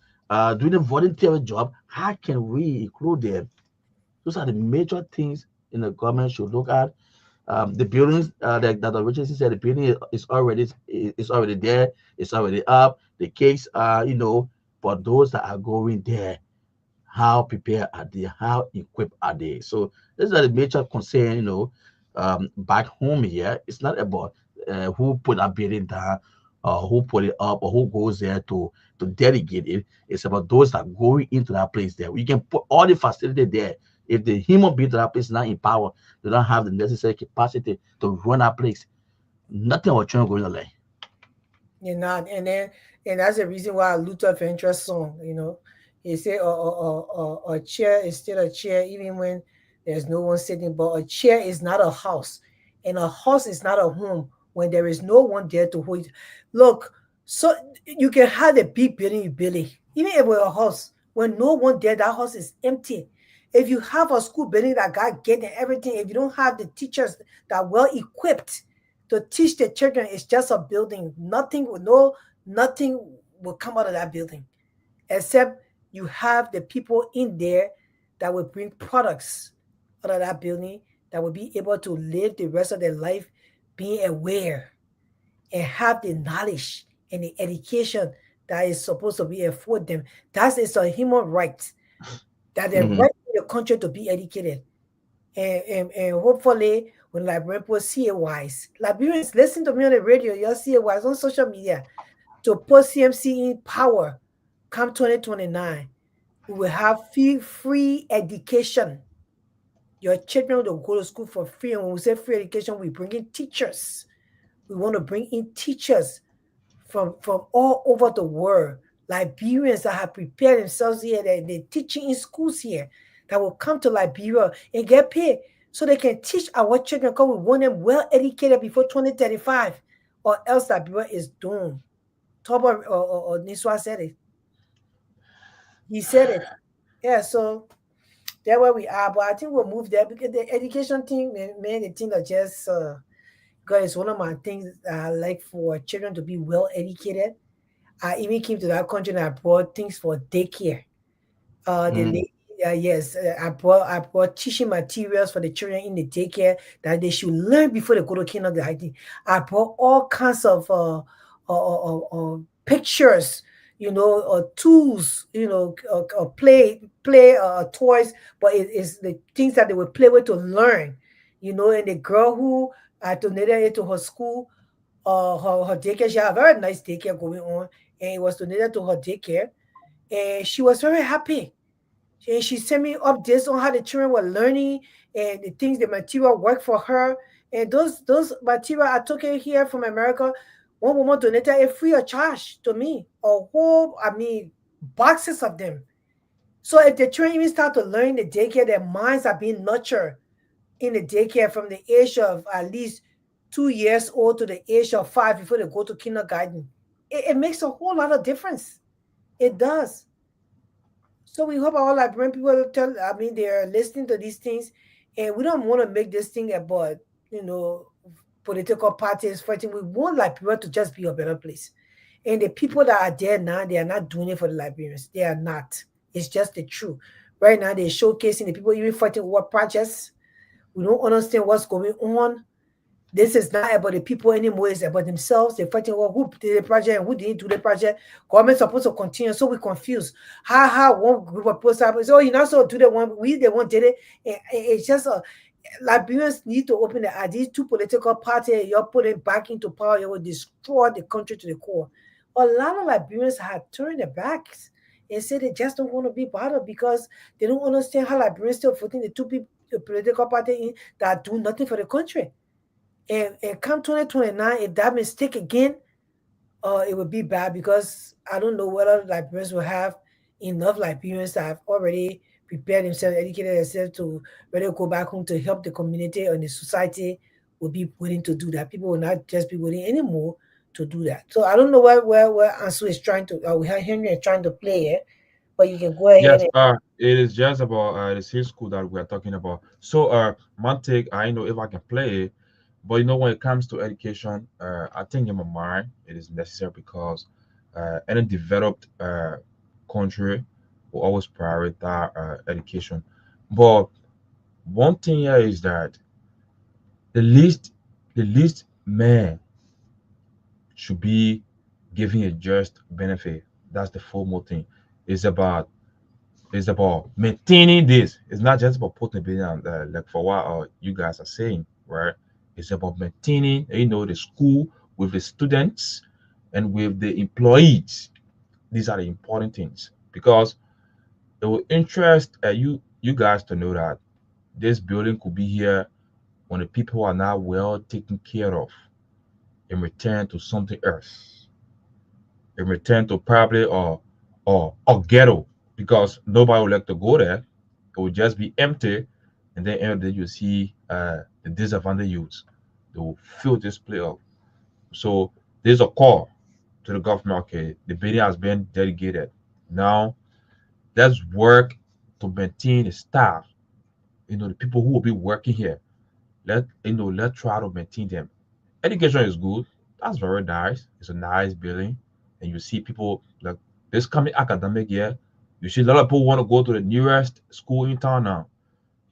Speaker 2: doing a voluntary job? How can we include them? Those are the major things the government should look at. The buildings, like Dr. Richardson said, the building is already there. It's already up. The cakes are, but those that are going there, how prepared are they? How equipped are they? So these are the major concern, back home here. It's not about who put a building down, or who put it up, or who goes there to delegate it. It's about those that are going into that place there. We can put all the facility there. If the human being to that place is not empowered, they don't have the necessary capacity to run that place. Nothing will change going to lie.
Speaker 3: You're not, and that's the reason why Luther Vandross song, he said a chair is still a chair even when there's no one sitting. But a chair is not a house, and a house is not a home when there is no one there to hold. Look, so you can have a big building you build it, even if it's a house. When no one there, that house is empty. If you have a school building that got gate and everything, if you don't have the teachers that are well equipped to teach the children, it's just a building. Nothing will come out of that building, except you have the people in there that will bring products out of that building that will be able to live the rest of their life being aware and have the knowledge and the education that is supposed to be afforded them. That is a human right, that the
Speaker 2: Mhm.
Speaker 3: right in the country to be educated. And hopefully when Liberian see it wise, Liberians listen to me on the radio, you'll see it wise on social media to put CMC in power come 2029. We will have free education. Your children will go to school for free. And when we say free education, we bring in teachers. We want to bring in teachers from all over the world. Liberians that have prepared themselves here, they're teaching in schools here, that will come to Liberia and get paid so they can teach our children, because we want them well educated before 2035, or else Liberia is doomed. Toba or Niswa said it. He said it. Yeah, so that's where we are. But I think we'll move there because the education thing, man, the thing that just because it's one of my things I like for children to be well educated. I even came to that country and I brought things for daycare. The
Speaker 2: Mm.
Speaker 3: lady, yes, I brought teaching materials for the children in the daycare that they should learn before they go to kindergarten. I brought all kinds of pictures, tools, play toys, but it is the things that they will play with to learn, And the girl who I donated it to her school, her daycare, she had a very nice daycare going on, and it was donated to her daycare, and she was very happy. And she sent me updates on how the children were learning and the things, the material worked for her. And those material I took it here from America. One woman donated it free of charge to me. Boxes of them. So if the children even start to learn the daycare, their minds are being nurtured in the daycare from the age of at least 2 years old to the age of 5 before they go to kindergarten. It makes a whole lot of difference. It does. So we hope our Liberian people they're listening to these things, and we don't want to make this thing about, political parties fighting. We want Liberia to just be a better place. And the people that are there now, they are not doing it for the Liberians. They are not. It's just the truth. Right now, they're showcasing the people even fighting over projects. We don't understand what's going on. This is not about the people anymore. It's about themselves. They're fighting over who did the project and who didn't do the project. Government's supposed to continue, so we're confused. How one group of people say, "Oh, you're not supposed to do that one. We the one did it." It's just Liberians need to open the these two political parties. You're putting back into power. You will destroy the country to the core. A lot of Liberians have turned their backs and said they just don't want to be bothered because they don't understand how Liberians still voting the two people, the political party that do nothing for the country. And come 2029, if that mistake again, it would be bad because I don't know whether Liberians will have enough Liberians that have already prepared themselves, educated themselves to really go back home to help the community and the society will be willing to do that. People will not just be willing anymore to do that. So I don't know where Ansu is trying to, we have Henry is trying to play it, but you can go ahead
Speaker 4: Yes,
Speaker 3: and
Speaker 4: it is just about the same school that we are talking about. So, my take, I know if I can play it, but when it comes to education, I think in my mind it is necessary because any developed country will always prioritize education. But One thing here is that the least man should be giving a just benefit. That's the foremost thing. It's about it's about maintaining this. It's not just about putting a billion on, like for what you guys are saying, right? It's about maintaining, the school with the students and with the employees. These are the important things because it will interest you guys to know that this building could be here when the people are not well taken care of in return to something else, in return to probably or ghetto because nobody would like to go there. It would just be empty, and then end of the day you see the disadvantaged youths. They will fill this place up. So there's a call to the government. Okay, the building has been dedicated. Now let's work to maintain the staff. The people who will be working here. Let's try to maintain them. Education is good. That's very nice. It's a nice building, and you see people like this coming academic year. You see a lot of people want to go to the nearest school in town now.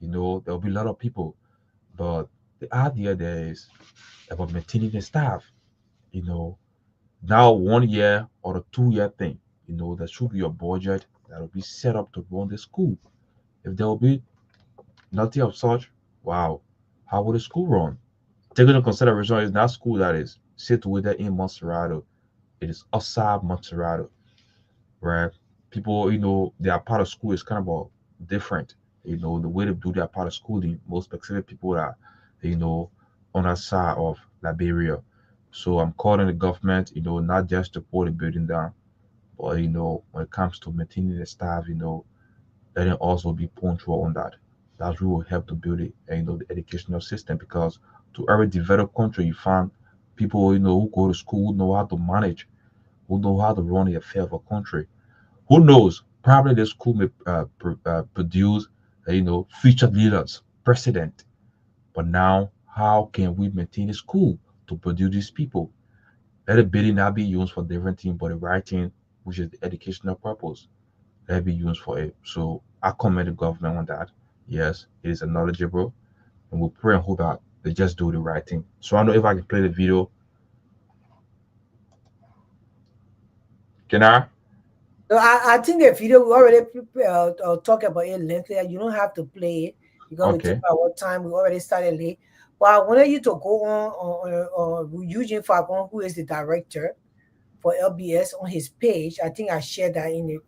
Speaker 4: There'll be a lot of people, but the idea there is about maintaining the staff. You know, Now 1 year or a 2 year thing. There should be a budget that will be set up to run the school. If there will be nothing of such, wow, how will the school run? Take into consideration is not school that is situated in Montserrado. It is outside Montserrado, right? People, they are part of school is kind of different. The way they do their part of schooling, most specific people are, you know, on that side of Liberia. So I'm calling the government, not just to pull the building down, but when it comes to maintaining the staff, let it also be punctual on that. That really will help to build it, the educational system because to every developed country, you find people, who go to school, who know how to manage, who know how to run the affair of a country. Who knows? Probably the school may produce, featured leaders, president. But now, how can we maintain the school to produce these people? Let the building not be used for different things, but the right thing, which is the educational purpose, let it be used for it. So I commend the government on that. Yes, it is knowledgeable, and we'll pray and hope that they just do the right thing. So I don't know if I can play the video. Can I?
Speaker 3: So I think the video we already talk about it lengthy. You don't have to play it because we took
Speaker 4: Okay.
Speaker 3: our time. We already started late. But I wanted you to go on Eugene Falcon, who is the director for LBS, on his page. I think I shared that in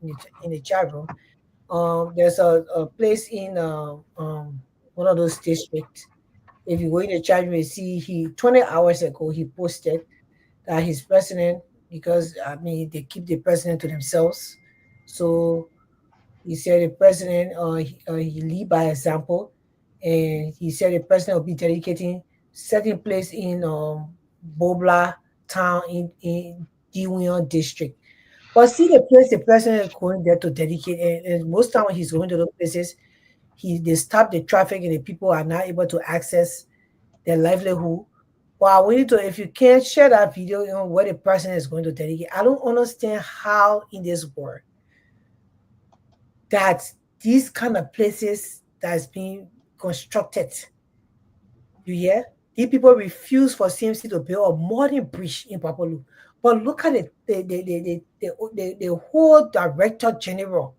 Speaker 3: the chat room. There's a place in one of those districts. If you go in the chat room, you see 20 hours ago he posted that his president, because I mean they keep the president to themselves. So he said the president he lead by example, and he said the president will be dedicating certain place in Bobla town in Diwion district. But see the place the president is going there to dedicate, and most time when he's going to those places, they stop the traffic and the people are not able to access their livelihood. Wow, we need to, if you can't share that video, where the person is going to dedicate. I don't understand how in this world that these kind of places that's being constructed, you hear? These people refuse for CMC to build a modern bridge in Papalu. But look at it, the whole director general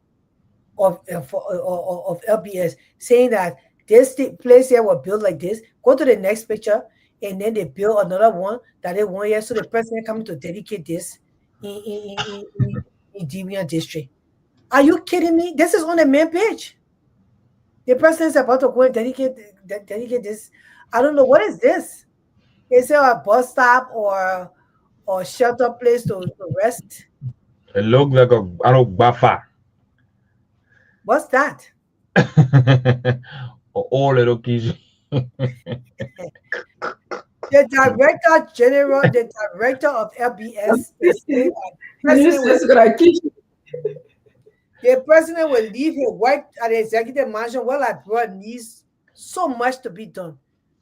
Speaker 3: of LBS saying that this place here was built like this. Go to the next picture, and then they build another one that they want here. So the president coming to dedicate this in Devian district. Are you kidding me? This is on the main page. The president's about to go and dedicate this. I don't know what is this. Is it a bus stop or shelter place to rest?
Speaker 4: It looked like a I don't buffer.
Speaker 3: What's that?
Speaker 4: All little kids.
Speaker 3: The director of LBS is saying the president will leave his wife at the executive mansion while abroad needs so much to be done.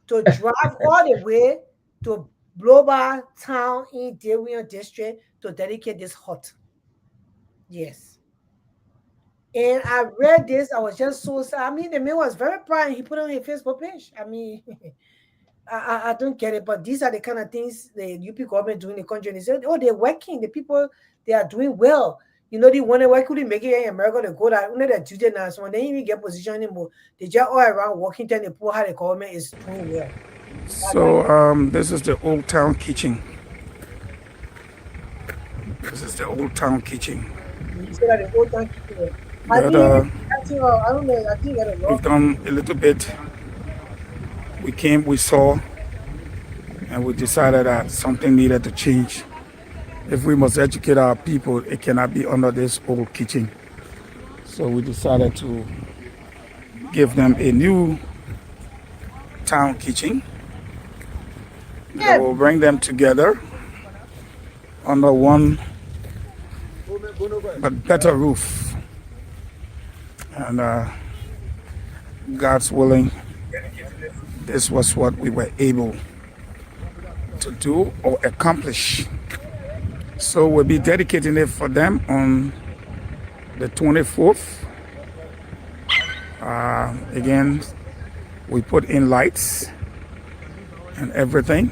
Speaker 3: To drive all the way to Bloba town in Dewion district to dedicate this hut. Yes. And I read this, I was just so sad. I mean, the man was very proud and he put it on his Facebook page. I mean, I don't get it, but these are the kind of things the UP government doing in the country. And they said, oh, they're working. The people, they are doing well. You know, they wonder why couldn't make it in America to go that only the Tuesday now. So when they even get position anymore, they just all around working and they pull how the government is doing well.
Speaker 6: So this is the Old Town Kitchen. This is the Old Town Kitchen.
Speaker 3: You say that the old time people. I
Speaker 6: But,
Speaker 3: don't know. I think that
Speaker 6: we've done a little bit. We came, we saw, and we decided that something needed to change. If we must educate our people, it cannot be under this old kitchen. So we decided to give them a new town kitchen that will bring them together under one but better roof. And God's willing, this was what we were able to do or accomplish. So we'll be dedicating it for them on the 24th. Again, we put in lights and everything.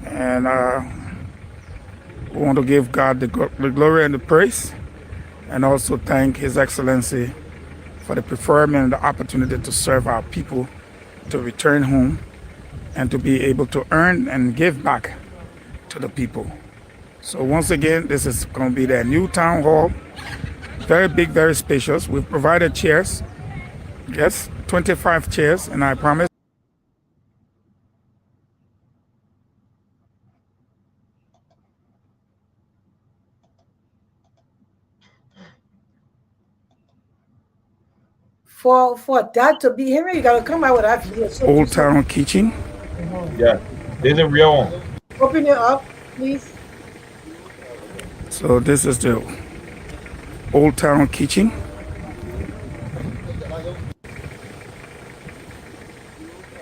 Speaker 6: And we want to give God the glory and the praise, and also thank His Excellency for the preferment and the opportunity to serve our people, to return home, and to be able to earn and give back to the people. So once again, this is going to be their new town hall. Very big, very spacious. We've provided chairs. Yes, 25 chairs, and I promise
Speaker 3: for that to be here, you gotta come out with that video. So
Speaker 6: Old Town Kitchen.
Speaker 4: Yeah, there's a real one.
Speaker 3: Open it up, please.
Speaker 6: So this is the Old Town Kitchen.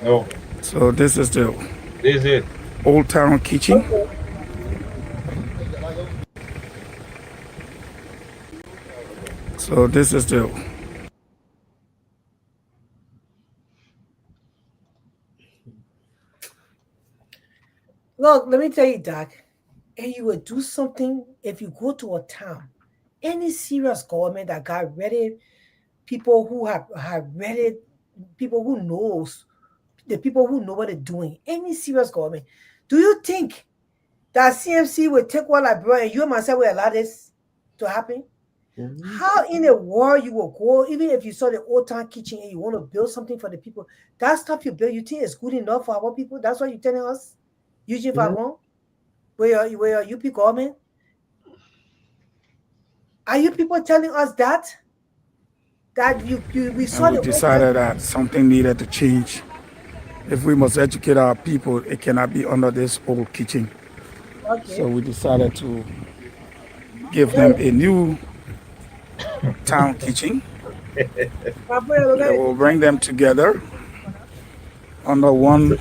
Speaker 4: No,
Speaker 6: So this is the
Speaker 4: this is it.
Speaker 6: Old Town Kitchen. So this is the
Speaker 3: Look, let me tell you, Doc, and you would do something if you go to a town, any serious government that got ready, people who have read it, people who knows, the people who know what they're doing, any serious government. Do you think that CMC will take what I brought and you and myself will allow this to happen? How in the world you will go, even if you saw the old town kitchen and you want to build something for the people, that stuff you build, you think is good enough for our people? That's what you're telling us? Eugene Fagon, where your UP government? Are you people telling us that we saw
Speaker 6: and we decided that something needed to change. If we must educate our people, it cannot be under this old kitchen.
Speaker 3: Okay.
Speaker 6: So we decided to give them a new town kitchen that will bring them together under one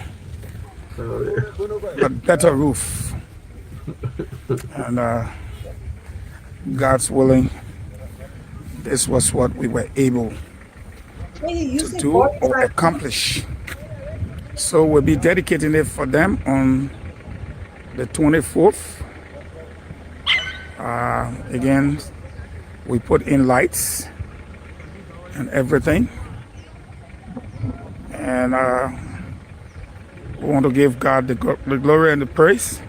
Speaker 6: but better roof. And God's willing, this was what we were able to do or accomplish. So we'll be dedicating it for them on the 24th. Again, we put in lights and everything. And we want to give God the glory and the praise,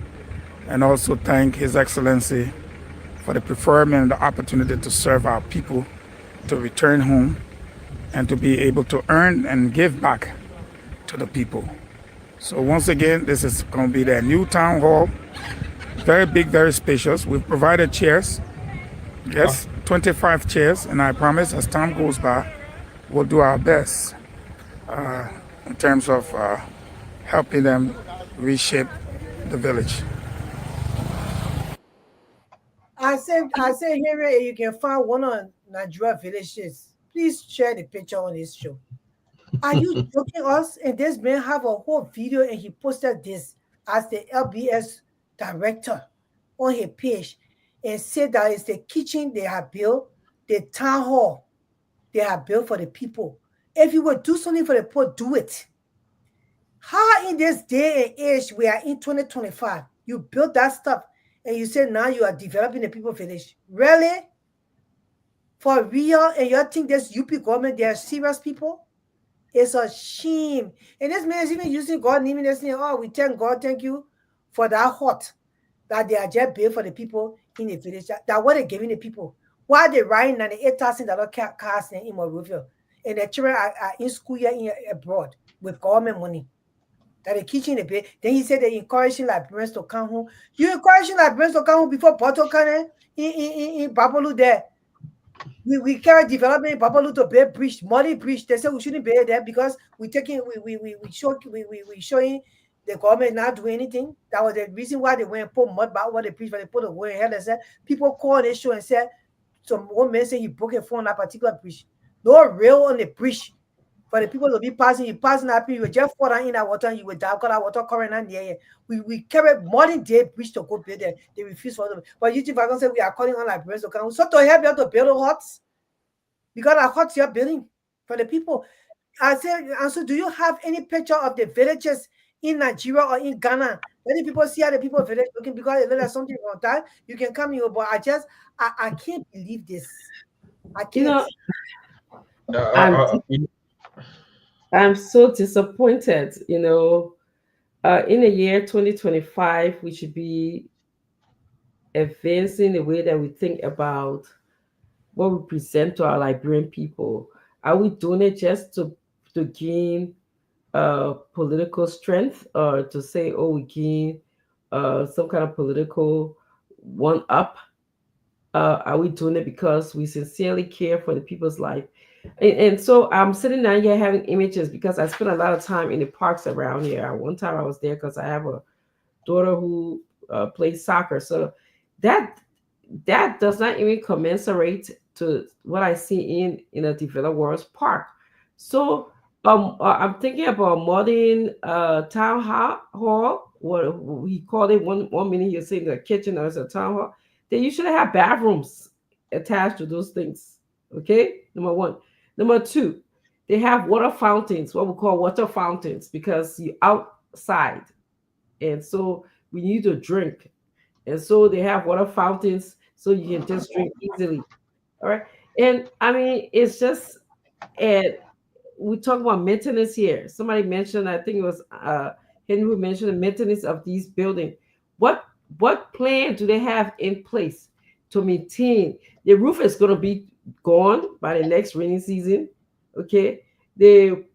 Speaker 6: and also thank His Excellency for the preferment and the opportunity to serve our people, to return home, and to be able to earn and give back to the people. So once again, this is going to be their new town hall. Very big, very spacious. We've provided chairs. Yes, 25 chairs, and I promise as time goes by, we'll do our best in terms of helping them reshape the village.
Speaker 3: I said, Henry, you can find one on Nigeria villages. Please share the picture on this show. Are you joking us? And this man have a whole video and he posted this as the LBS director on his page and said that it's the kitchen they have built the town hall they have built for the people. If you would do something for the poor, do it. How in this day and age, we are in 2025, you build that stuff and you say now you are developing the people village. Really? For real? And you think this UP government, they are serious people? It's a shame. And this man is even using God name this name. Oh, we thank God, thank you for that hut that they are just built for the people in the village. That what they're giving the people. Why they writing $98,000 cars in Monrovia? And the children are in school here in abroad with government money. That they teaching the bit. Then he said they encouraging librarians to come home. You encouraging librarians to come home before Porto can in Babalu there. We carry development in Babalu to build bridge, muddy bridge. They say we shouldn't build there because we showing the government not doing anything. That was the reason why they went and put mud back over the bridge, but they put a way ahead and said people called the show and said some one man said he broke a phone on that particular bridge. No rail on the bridge. For the people to be passing, you passing that you just fall down in that water and you will die because that water current and there. We carry modern day bridge to go build there. They refuse for them. But you think I can say we are calling on librarians to come. So to help you to build the huts. Because our huts you're building for the people. I said, and so do you have any picture of the villages in Nigeria or in Ghana? Many people see how the people village looking because there's something wrong that you can come here, but I can't believe this. I can't.
Speaker 5: I'm so disappointed. In the year 2025, we should be advancing the way that we think about what we present to our Liberian people. Are we doing it just to gain political strength, or to say, oh, we gain some kind of political one-up? Are we doing it because we sincerely care for the people's life? And so I'm sitting down here having images because I spent a lot of time in the parks around here. One time I was there because I have a daughter who plays soccer. So that does not even commensurate to what I see in a developed world's park. So I'm thinking about modern town hall. What we call it one minute you're saying the kitchen or it's a town hall. They usually have bathrooms attached to those things. Okay, number one. Number two, they have water fountains, what we call water fountains, because you're outside. And so we need to drink. And so they have water fountains so you can just drink easily. All right. And I mean, it's just, and we talk about maintenance here. Somebody mentioned, I think it was Henry who mentioned the maintenance of these buildings. What plan do they have in place to maintain? The roof is going to be gone by the next rainy season. Okay.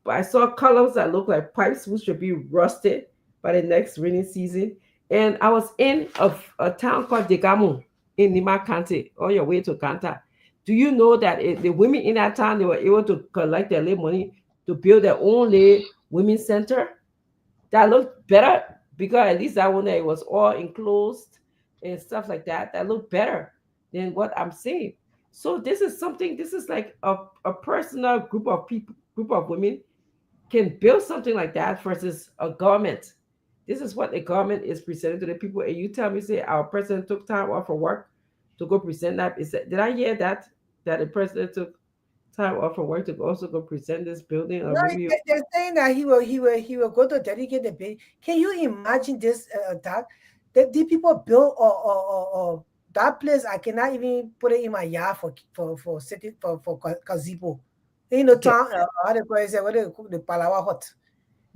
Speaker 5: I saw colors that look like pipes which should be rusted by the next rainy season. And I was in a town called Degamo in Nima County on your way to Kanta. Do you know that the women in that town, they were able to collect their little money to build their own little women's center? That looked better because at least that one it was all enclosed and stuff like that. That looked better than what I'm seeing. So this is like a personal group of people, group of women can build something like that versus a government. This is what the government is presenting to the people. And you tell me, say, our president took time off from work to go present that. Did I hear that the president took time off from work to also go present this building? Or
Speaker 3: No,
Speaker 5: maybe
Speaker 3: they're saying that he will go to dedicate the building. Can you imagine this? That the people build or that place? I cannot even put it in my yard for city for gazebo. Town how they call it? What the Palawa hut.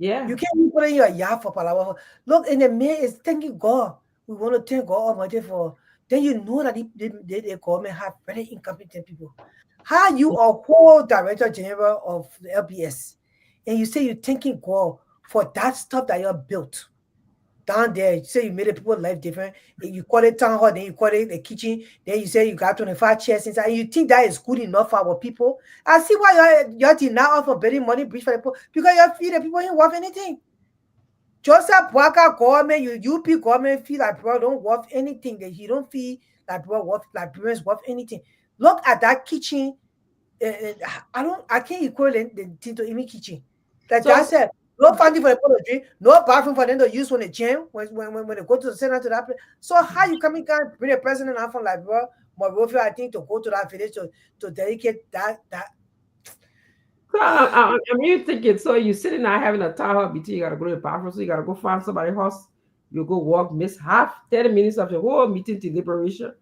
Speaker 5: yeah.
Speaker 3: You can't even put it in your yard for Palawa hut. Look, and the man is thanking God. We want to thank God Almighty for. Then you know that the government have very incompetent people. How you are whole director general of the LBS, and you say you're thanking God for that stuff that you have built down there. You say you made the people's life different. You call it town hall, then you call it the kitchen. Then you say you got 25 chairs inside. And you think that is good enough for our people? I see why you're now for building money bridge for the people because you feel the people ain't worth anything. Joseph Boaka government, UP government feel like bro don't worth anything. That he don't feel like bro worth like parents worth anything. Look at that kitchen. I can't equate the thing to any kitchen. Like I said, no fountain for the people to drink, no bathroom for them to use when they jam when they go to the center to that place. So how you can bring a president out from like bro Monrovia, I think, to go to that village to dedicate that.
Speaker 5: So I'm really thinking, so you sitting there having a town hall meeting, you gotta go to the bathroom, so you gotta go find somebody's house, you go walk, miss half 30 minutes of the whole meeting deliberation.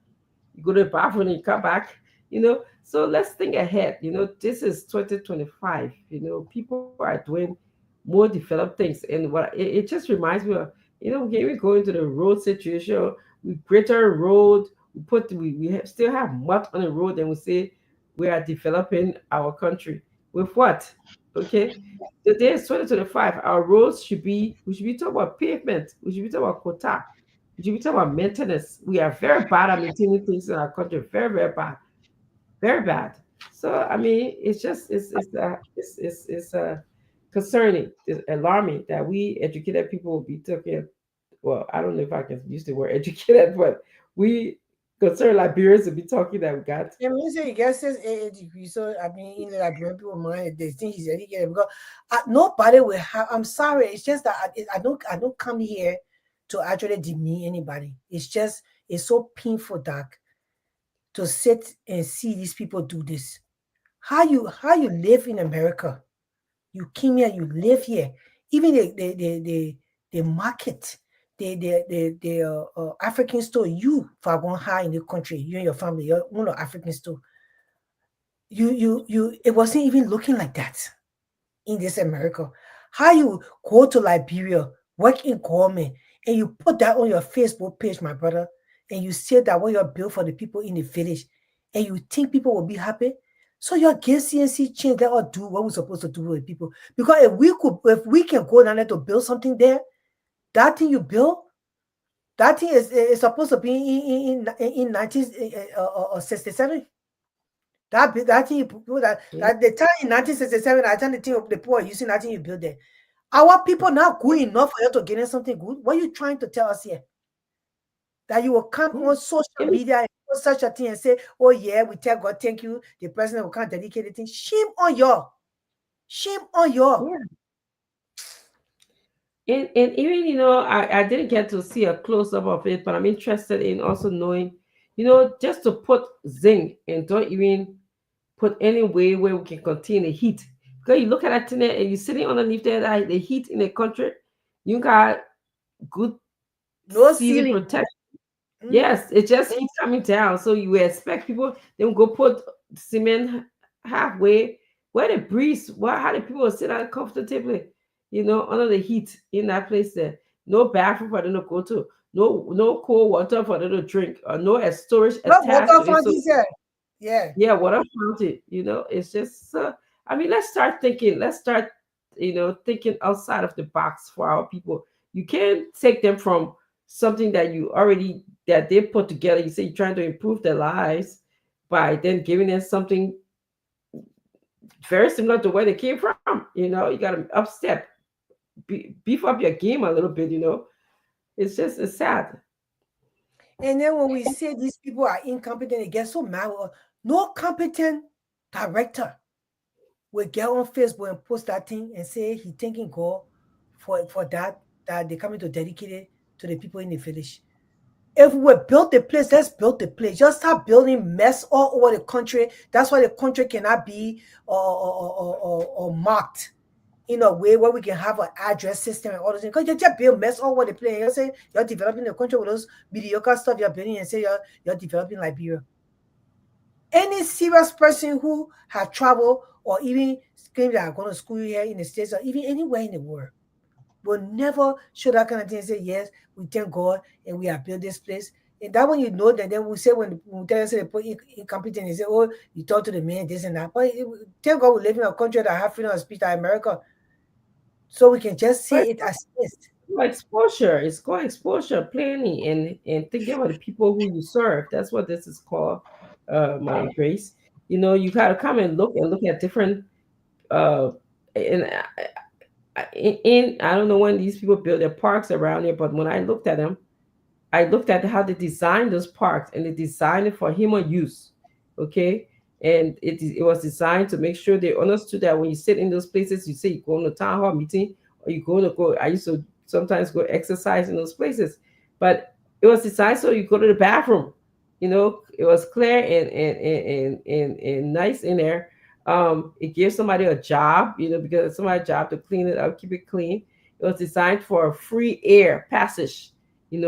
Speaker 5: You go to the bathroom and you come back, So let's think ahead. This is 2025. People are doing more developed things. And it just reminds me of, when we go into the road situation, we greater road, still have mud on the road, and we say we are developing our country. With what? Okay. Today is 2025. Our roads we should be talking about pavement. We should be talking about quota. We should be talking about maintenance. We are very bad at maintaining things in our country. Very, very bad. Very bad. So I mean, it's just concerning, it's alarming that we educated people will be talking. Well, I don't know if I can use the word educated, but we concerned Liberians will be talking that we got.
Speaker 3: Yeah, when you say he gets his AA degree, so I mean, in the Liberian people mind, they think he's educated because nobody will have. I'm sorry, it's just that I don't come here to actually demean anybody. It's so painful, Doc, to sit and see these people do this. How you live in America? You came here, you live here. Even the market, the African store, you for going high in the country, you and your family, your own African store. It wasn't even looking like that in this America. How you go to Liberia, work in government, and you put that on your Facebook page, my brother, and you say that what you're built for the people in the village, and you think people will be happy? So your give CNC change, let us do what we're supposed to do with people. Because if we can go down there to build something there, that thing you build, that thing is supposed to be in 1967. That thing you put that the time in 1967, I tell the thing of the poor using that thing you build there. Our people not good enough for you to get something good. What are you trying to tell us here? That you will come on social media and post such a thing and say, "Oh yeah, we tell God thank you." The president will come dedicate the thing. Shame on you. Shame on you.
Speaker 5: Yeah. And even I didn't get to see a close up of it, but I'm interested in also knowing, just to put zinc and don't even put any way where we can contain the heat. Because you look at that thing and you're sitting underneath there, the heat in the country, you got good ceiling protection. Yes, it just keeps coming down. So you expect people, they will go put cement halfway where the breeze, how the people will sit down comfortably, under the heat in that place there. No bathroom for them to go to, no cold water for them to drink, or no storage attached to it. So, yeah, water fountain. It's just. Let's start thinking. Let's start, thinking outside of the box for our people. You can't take them from something that they put together. You say you're trying to improve their lives by then giving them something very similar to where they came from. You got to upstep, beef up your game a little bit. It's sad.
Speaker 3: And then when we say these people are incompetent, they get so mad. No competent director will get on Facebook and post that thing and say he thanking God for that they coming to dedicate it to the people in the village. If we build the place, let's build the place. Just start building mess all over the country. That's why the country cannot be or marked in a way where we can have an address system and all those things. Because you just build mess all over the place. You say you're developing the country with those mediocre stuff you're building and say you're developing Liberia. Any serious person who has traveled or even claim that are going to school here in the States or even anywhere in the world will never show that kind of thing and say, yes, we thank God and we have built this place. And that when you know that, then we say when tell us they put incompetent, they say, oh, you talk to the man, this and that. But thank God we live in a country that have freedom of speech like America. So we can just see it as this.
Speaker 5: Exposure. It's called exposure planning and thinking about the people who you serve. That's what this is called, my Grace. You gotta come and look at different in I don't know when these people build their parks around here, but when I looked at them, I looked at how they designed those parks and they designed it for human use. Okay. And it was designed to make sure they understood that when you sit in those places, you say you go to a town hall meeting or you I used to sometimes go exercise in those places, but it was designed so you go to the bathroom. It was clear and nice in there. It gives somebody a job, because somebody's job to clean it up, keep it clean. It was designed for free air passage. They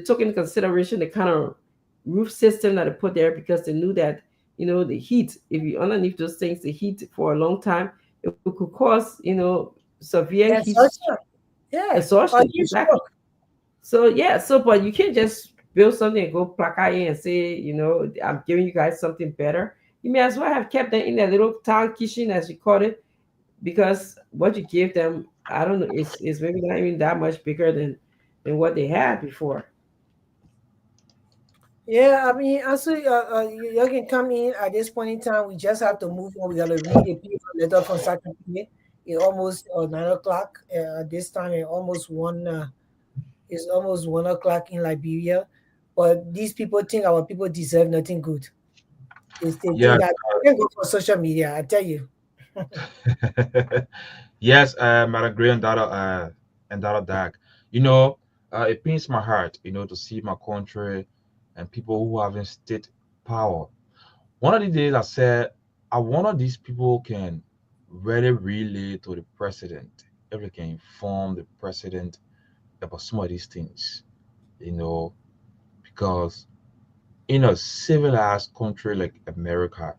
Speaker 5: took into consideration the kind of roof system that they put there, because they knew that the heat, if you underneath those things, the heat for a long time, it could cause severe heat
Speaker 3: Exhaustion. Yeah.
Speaker 5: exhaustion.
Speaker 3: Or heat
Speaker 5: Exactly.
Speaker 3: stroke.
Speaker 5: So yeah, but you can't just build something and go placard in and say, I'm giving you guys something better. You may as well have kept them in their little town kitchen, as you call it, because what you give them, I don't know, is maybe not even that much bigger than what they had before.
Speaker 3: Yeah, I mean, also, you can come in at this point in time. We just have to move on. We got to read a paper letter from Saturday. It's almost 9 o'clock this time, and almost one. It's almost 1 o'clock in Liberia. But these people think our people deserve nothing good. They think
Speaker 4: Yes,
Speaker 3: that they can go for social media. I tell you.
Speaker 4: yes, Madam Gray and Dada Dag. It pains my heart, to see my country and people who have in state power. One of the days I said, I wonder these people can really relay to the president, if they can inform the president about some of these things, you know, because in a civilized country like America,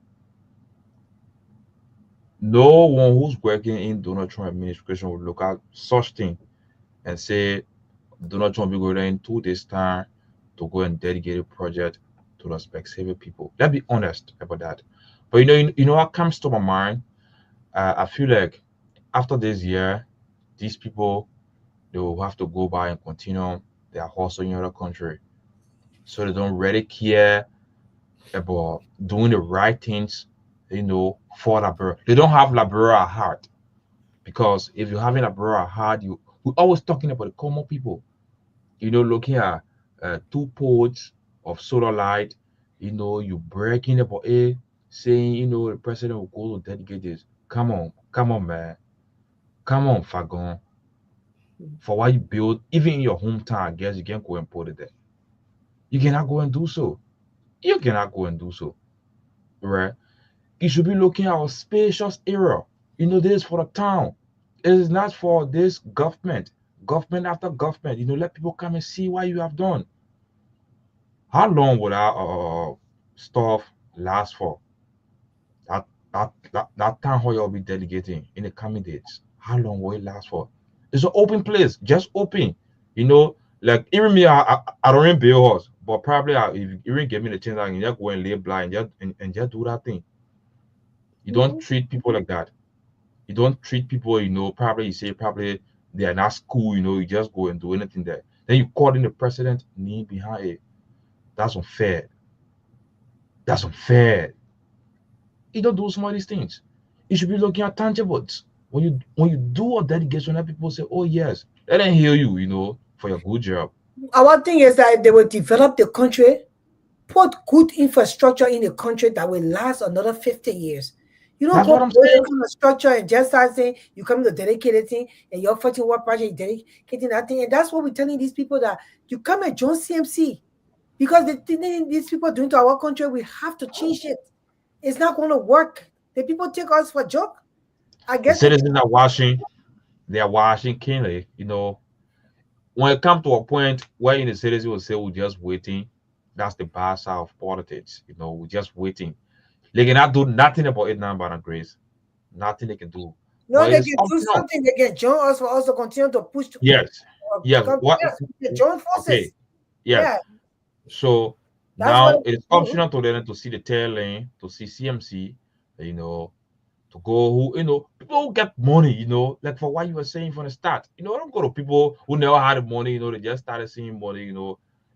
Speaker 4: no one who's working in Donald Trump administration will look at such thing and say Donald Trump will go there in 2 days time to go and dedicate a project to the specific people. Let's be honest about that. But what comes to my mind? I feel like after this year, these people they will have to go by and continue their hustle in other country, so they don't really care about doing the right things, for Liberia. They don't have Liberia at heart, because if you're having Liberia at heart, we're always talking about the common people. Looking at 2 poles of solar light, you breaking about it, saying, the president will go to dedicate this. Come on, man. Come on, Fagon. For what you build, even in your hometown, I guess you can go and put it there. You cannot go and do so. You cannot go and do so. Right? You should be looking at a spacious area. This is for the town. It is not for this government. Government after government. Let people come and see what you have done. How long will that stuff last for? That town hall you'll be delegating in the coming days. How long will it last for? It's an open place, just open. Like even me, I don't build horse, but probably if you even give me the chance, I can just go and lay blind and just do that thing. You don't treat people like that. You don't treat people, probably you say probably they are not school, you just go and do anything there. Then you call in the president, knee behind it. That's unfair. That's unfair. You don't do some of these things. You should be looking at tangibles. When you do a dedication, let people say, oh yes, let them hear you, for your good job.
Speaker 3: Our thing is that they will develop the country, put good infrastructure in the country that will last another 50 years. You don't
Speaker 4: That's
Speaker 3: go
Speaker 4: what I'm
Speaker 3: build
Speaker 4: saying.
Speaker 3: that kind of structure and just start saying you come to dedicate a thing and you're fighting what project dedicating that thing. And that's what we're telling these people, that you come and join CMC, because the thing these people are doing to our country, we have to change it. It's not going to work. The people take us for a joke. I
Speaker 4: The
Speaker 3: guess
Speaker 4: citizens are watching keenly, When it comes to a point where the citizens will say we're just waiting, that's the bad side of politics, we're just waiting. They cannot do nothing about it now, by grace. Nothing they can do.
Speaker 3: no,
Speaker 4: But
Speaker 3: they
Speaker 4: it is
Speaker 3: can do
Speaker 4: optional.
Speaker 3: something. They can join us for us to continue to push.
Speaker 4: Yes. Yes. What?
Speaker 3: Yes, we can join forces.
Speaker 4: Okay. Yes.
Speaker 3: Yeah,
Speaker 4: So
Speaker 3: that's
Speaker 4: now
Speaker 3: what
Speaker 4: it is optional to them to see the tail lane, to see CMC, to go people who get money, like for what you were saying from the start. Don't go to people who never had the money, they just started seeing money,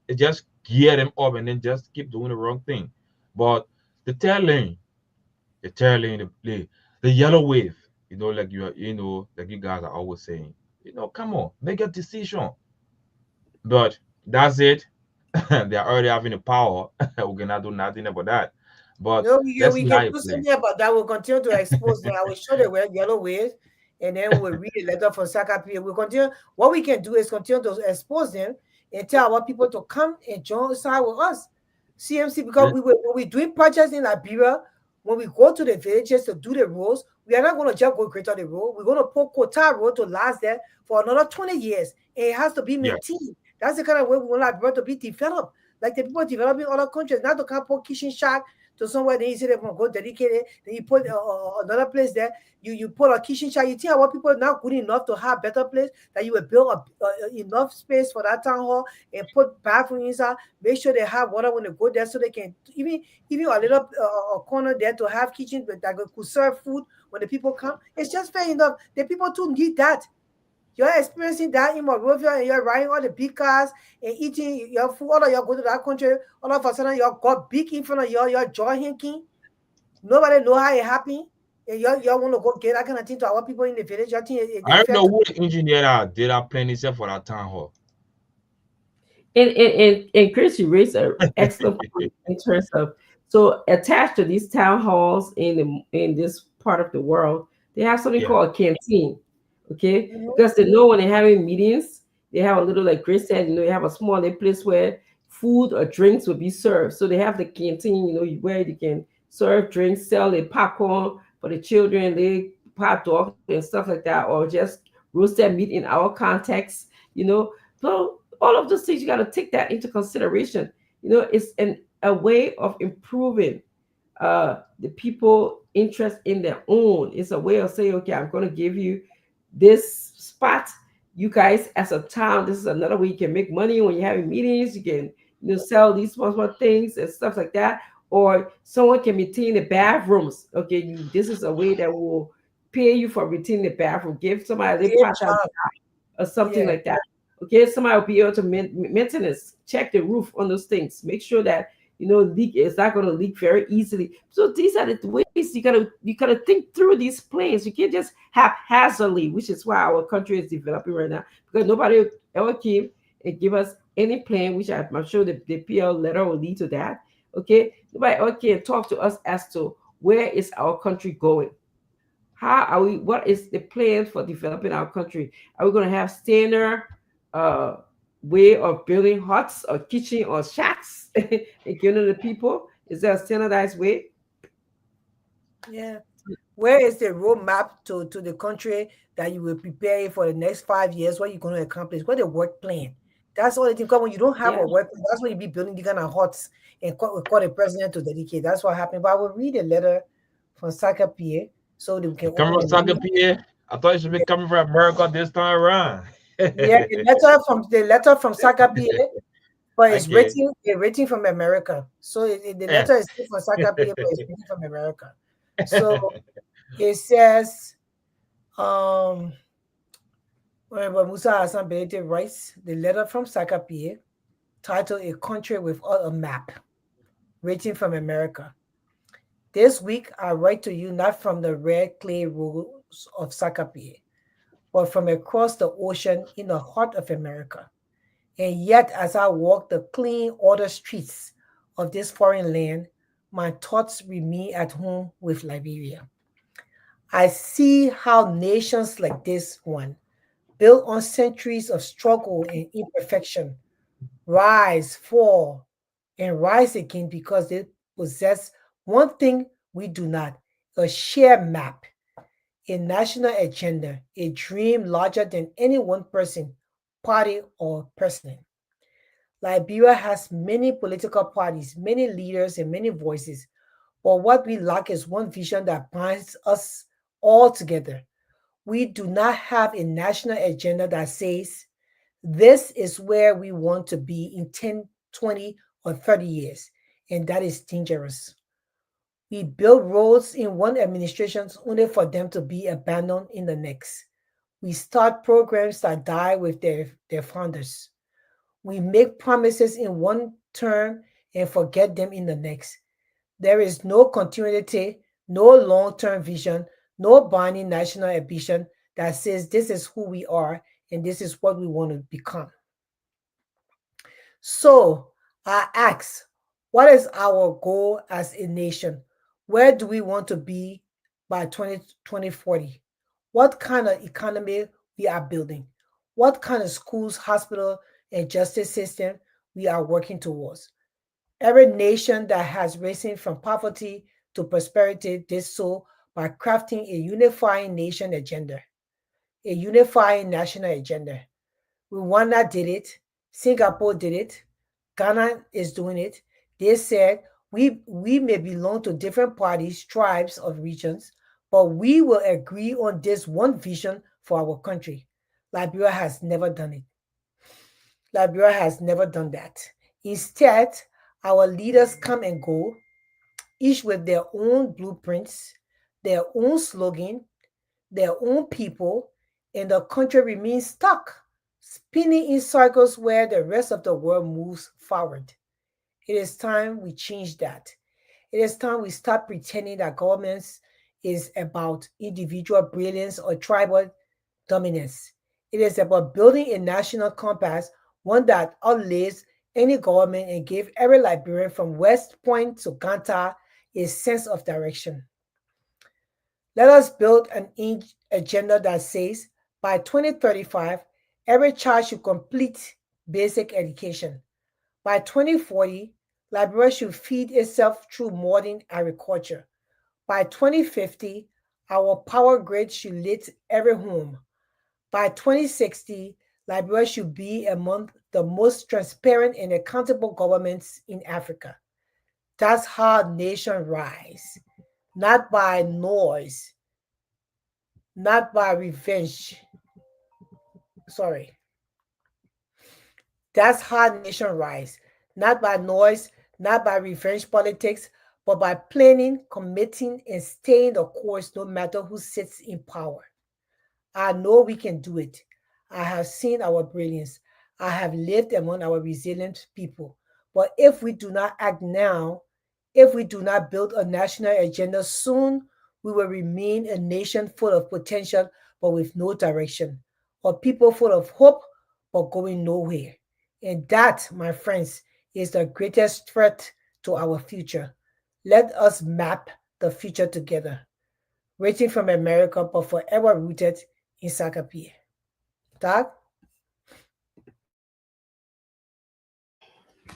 Speaker 4: it just gear them up and then just keep doing the wrong thing. But the tail lane, the yellow wave, like like you guys are always saying, come on, make a decision. But that's it. They are already having the power. We cannot do nothing about that. But let's
Speaker 3: we
Speaker 4: see how
Speaker 3: can
Speaker 4: you
Speaker 3: do
Speaker 4: play.
Speaker 3: something about that. We'll continue to expose them. I will show them where yellow waves, and then we'll read a letter from Sakapi. We'll continue. What we can do is continue to expose them and tell our people to come and join side with us. CMC, because when we're doing projects in Liberia, when we go to the villages to do the roads, we are not going to just go create the road. We're going to put Kota Road to last there for another 20 years. And it has to be maintained. That's the kind of way we want Liberia to be developed. Like the people developing other countries, not to come put kitchen shack to somewhere, then you say they're going to go dedicate it, then you put another place there, you put a kitchen shack, you think about people not good enough to have better place, that you will build enough space for that town hall and put bathroom inside, make sure they have water when they go there so they can, even a little corner there to have kitchen that could serve food when the people come. It's just fair enough. The people too need that. You're experiencing that in Monrovia and you're riding all the big cars and eating your food. All of you go to that country, all of a sudden you got big in front of your jaw hinking. Nobody know how it happened. And you want to go get that kind of thing to our people in the village. I
Speaker 4: don't know who the engineer did that plan itself for that town hall.
Speaker 5: And Chris, you raised an excellent point in terms of, so attached to these town halls in this part of the world, they have something called a canteen. Okay, because they know when they're having meetings, they have a little, like Grace said, you have a small place where food or drinks will be served. So they have the canteen, where you can serve drinks, sell the popcorn for the children, they hot dog and stuff like that, or just roasted meat in our context, So all of those things, you got to take that into consideration. It's a way of improving the people interest in their own. It's a way of saying, okay, I'm going to give you this spot. You guys, as a town, this is another way you can make money when you're having meetings. You can sell these small things and stuff like that. Or someone can maintain the bathrooms. Okay, this is a way that will pay you for maintaining the bathroom. Give somebody a part-time or something like that. Okay, somebody will be able to maintenance, check the roof on those things, make sure that leak is not going to leak very easily. So these are the ways you gotta think through these plans. You can't just haphazardly, which is why our country is developing right now, because nobody ever came and give us any plan, which I'm sure the PL letter will lead to that. Okay, nobody ever came and talk to us as to where is our country going. How are we? What is the plan for developing our country? Are we going to have standard way of building huts or kitchen or shacks and giving the people? Is there a standardized way?
Speaker 3: Yeah. Where is the roadmap to the country that you will prepare for the next 5 years? What you're going to accomplish? What the work plan? That's all it is. When you don't have a work plan, that's when you be building the kind of huts and call the president to dedicate. That's what happened. But I will read a letter from Saka PA so that we can
Speaker 4: come from Saka PA. I thought you should be coming from America this time around.
Speaker 3: Yeah, the letter from Saka PA, but it's written from America. So the letter is from Saka PA, but it's written from America. So it says, whenever Musa Hassan Benete writes the letter from Saka PA, titled "A Country Without a Map," written from America. This week I write to you not from the red clay roads of Saka PA, but from across the ocean in the heart of America. And yet, as I walk the clean, ordered streets of this foreign land, my thoughts remain at home with Liberia. I see how nations like this one, built on centuries of struggle and imperfection, rise, fall, and rise again because they possess one thing we do not: a shared map, a national agenda, a dream larger than any one person, party, or person. Liberia has many political parties, many leaders, and many voices, but what we lack is one vision that binds us all together. We do not have a national agenda that says, this is where we want to be in 10, 20, or 30 years, and that is dangerous. We build roads in one administration only for them to be abandoned in the next. We start programs that die with their founders. We make promises in one term and forget them in the next. There is no continuity, no long-term vision, no binding national ambition that says this is who we are and this is what we want to become. So I ask, what is our goal as a nation? Where do we want to be by 2040? What kind of economy we are building? What kind of schools, hospital, and justice system we are working towards? Every nation that has risen from poverty to prosperity did so by crafting a unifying nation agenda, a unifying national agenda. Rwanda did it. Singapore did it. Ghana is doing it. They said we may belong to different parties, tribes, or regions, but we will agree on this one vision for our country. Liberia has never done it. Liberia has never done that. Instead, our leaders come and go, each with their own blueprints, their own slogan, their own people, and the country remains stuck, spinning in circles where the rest of the world moves forward. It is time we change that. It is time we stop pretending that governments is about individual brilliance or tribal dominance. It is about building a national compass, one that outlays any government and give every Liberian from West Point to Ganta a sense of direction. Let us build an agenda that says by 2035, every child should complete basic education. By 2040, Liberia should feed itself through modern agriculture. By 2050, our power grid should lit every home. By 2060, Liberia should be among the most transparent and accountable governments in Africa. That's how nations rise, not by noise, not by revenge. Sorry. That's how nations rise, not by noise, not by revenge politics, but by planning, committing, and staying the course no matter who sits in power. I know we can do it. I have seen our brilliance. I have lived among our resilient people. But if we do not act now, if we do not build a national agenda soon, we will remain a nation full of potential but with no direction, or people full of hope but going nowhere. And that, my friends, is the greatest threat to our future. Let us map the future together, waiting from America but forever rooted in Sakapie. Doc?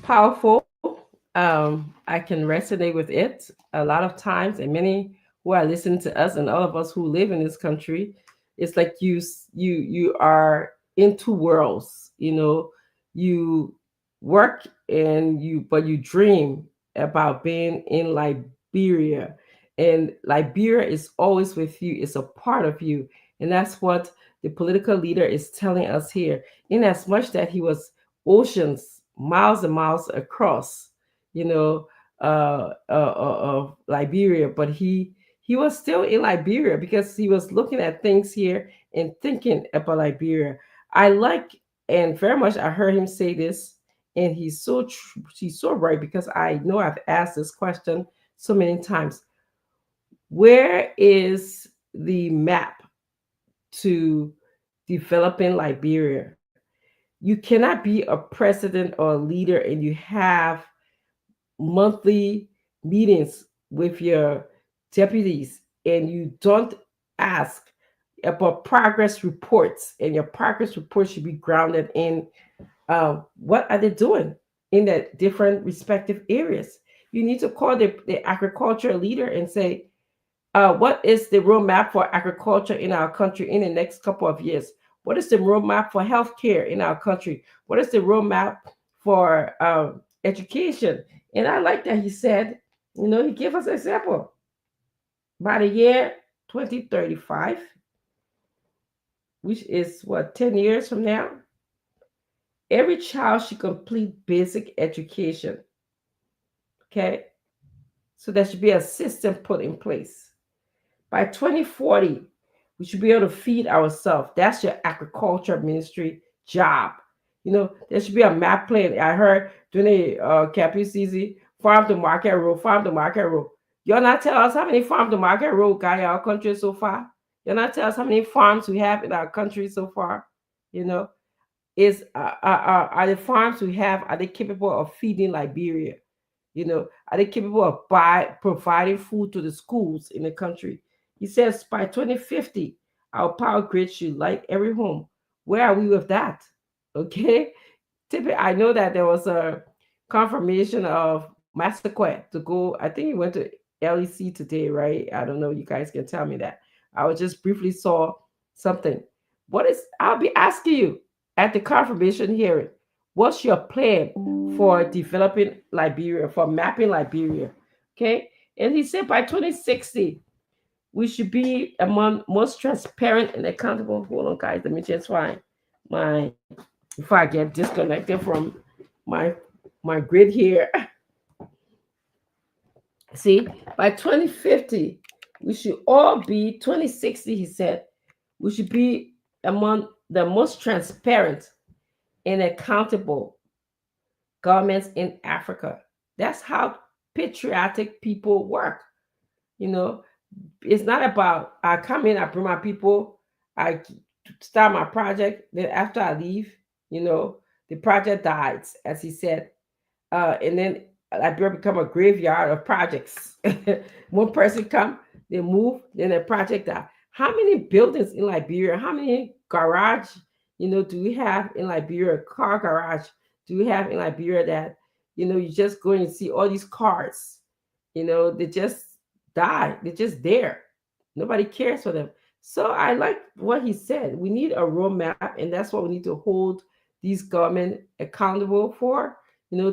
Speaker 5: Powerful. I can resonate with it a lot of times, and many who are listening to us and all of us who live in this country, it's like you are in two worlds. You work and you dream about being in Liberia, and Liberia is always with you. It's a part of you, and that's what the political leader is telling us here. In as much that he was oceans, miles and miles across, you know, of Liberia, but he was still in Liberia because he was looking at things here and thinking about Liberia. I like and very much I heard him say this, and he's so right because I know I've asked this question so many times. Where is the map to developing Liberia? You cannot be a president or a leader and you have monthly meetings with your deputies and you don't ask about progress reports, and your progress reports should be grounded in what are they doing in the different respective areas. You need to call the agriculture leader and say, what is the roadmap for agriculture in our country in the next couple of years? What is the roadmap for healthcare in our country? What is the roadmap for education? And I like that he said, he gave us an example. By the year 2035, which is what, 10 years from now, every child should complete basic education. Okay? So there should be a system put in place. By 2040, we should be able to feed ourselves. That's your agriculture ministry job. There should be a map plan. I heard during the Campus Easy, farm to market road, farm to market road. You're not tell us how many farm to market road got in our country so far. You're not tell us how many farms we have in our country so far. Are the farms we have, are they capable of feeding Liberia? Are they capable of providing food to the schools in the country? He says by 2050, our power grid should light every home. Where are we with that? Okay. I know that there was confirmation of Massaquoi to go. I think he went to LEC today, right? I don't know. You guys can tell me that. I was just briefly saw something. I'll be asking you at the confirmation hearing, what's your plan for developing Liberia, for mapping Liberia? Okay. And he said by 2060, we should be among most transparent and accountable. Hold on, guys. Let me just find my, before I get disconnected from my grid here. See, by 2050, we should all be, 2060, he said, we should be among the most transparent and accountable governments in Africa. That's how patriotic people work. You know, it's not about I come in, I bring my people, I start my project, then after I leave, you know, the project dies, as he said. And then Liberia become a graveyard of projects. One person come, they move, then the project die. How many buildings in Liberia? How many garage, do we have in Liberia? Car garage do we have in Liberia that, you just go and see all these cars, they just die. They're just there. Nobody cares for them. So I like what he said. We need a roadmap, and that's what we need to hold these government accountable for.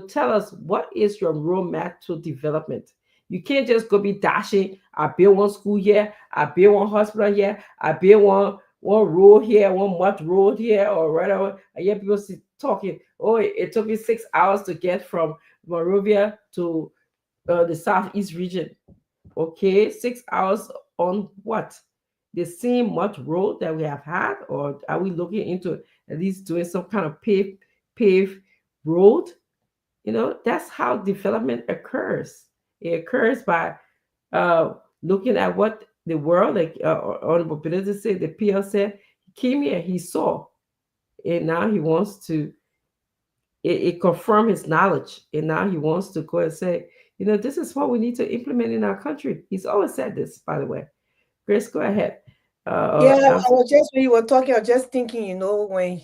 Speaker 5: Tell us, what is your roadmap to development? You can't just go be dashing. I build one school here. I build one hospital here. I build one road here, one much road here, or whatever. I hear people talking. Oh, it took me 6 hours to get from Monrovia to the southeast region. Okay, 6 hours on what? The same much road that we have had, or are we looking into at least doing some kind of paved road? That's how development occurs. It occurs by looking at what the world, like Honorable Benedict said, the PL said, he came here, he saw, and now he wants to, it confirmed his knowledge, and now he wants to go and say, this is what we need to implement in our country. He's always said this, by the way. Grace, go ahead.
Speaker 3: I was just, when you were talking, I was just thinking, when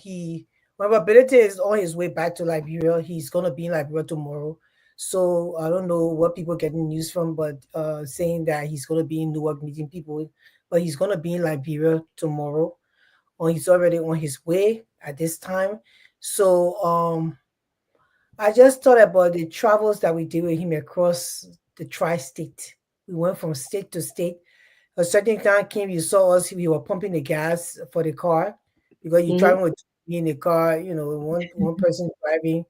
Speaker 3: Benedict is on his way back to Liberia, he's going to be in Liberia tomorrow. So I don't know what people getting news from, but saying that he's going to be in Newark meeting people, but he's going to be in Liberia tomorrow, or he's already on his way at this time. So I just thought about the travels that we did with him across the tri-state. We went from state to state. A certain time came, you saw us, we were pumping the gas for the car, because you're driving with me in the car, one person driving.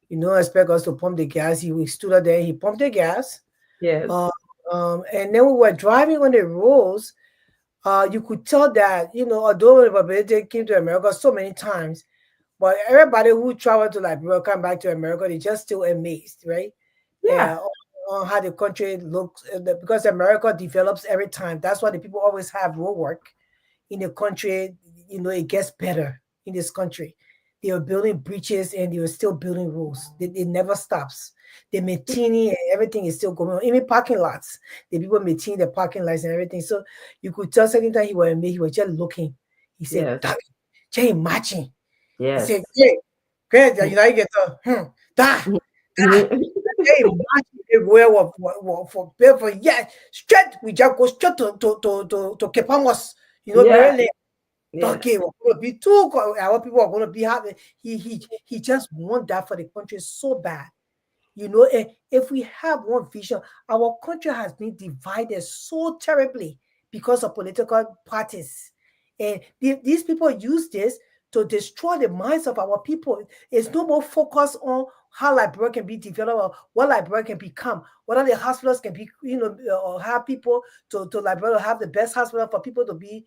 Speaker 3: You don't expect us to pump the gas. We stood out there, he pumped the gas.
Speaker 5: Yes.
Speaker 3: And then we were driving on the roads. You could tell that, although Benedict came to America so many times, but everybody who traveled to Liberia, come back to America, they just still amazed, right?
Speaker 5: Yeah.
Speaker 3: On how the country looks, because America develops every time. That's why the people always have road work in the country. It gets better in this country. They are building bridges and they are still building roads. It never stops. They're maintaining, and everything is still going on. Even parking lots, the people maintain the parking lots and everything. So you could tell second time he was just looking. He said, yes. Just imagine.
Speaker 5: Yes.
Speaker 3: He said, great, you get for yeah, straight. We just go straight to Kepamos. Maryland. Okay, we're gonna be too. Our people are gonna be happy. He just want that for the country so bad. If we have one vision, our country has been divided so terribly because of political parties, and these people use this to destroy the minds of our people. It's no more focus on how Liberia can be developed, or what Liberia can become, whether the hospitals can be, have people to Liberia have the best hospital for people to be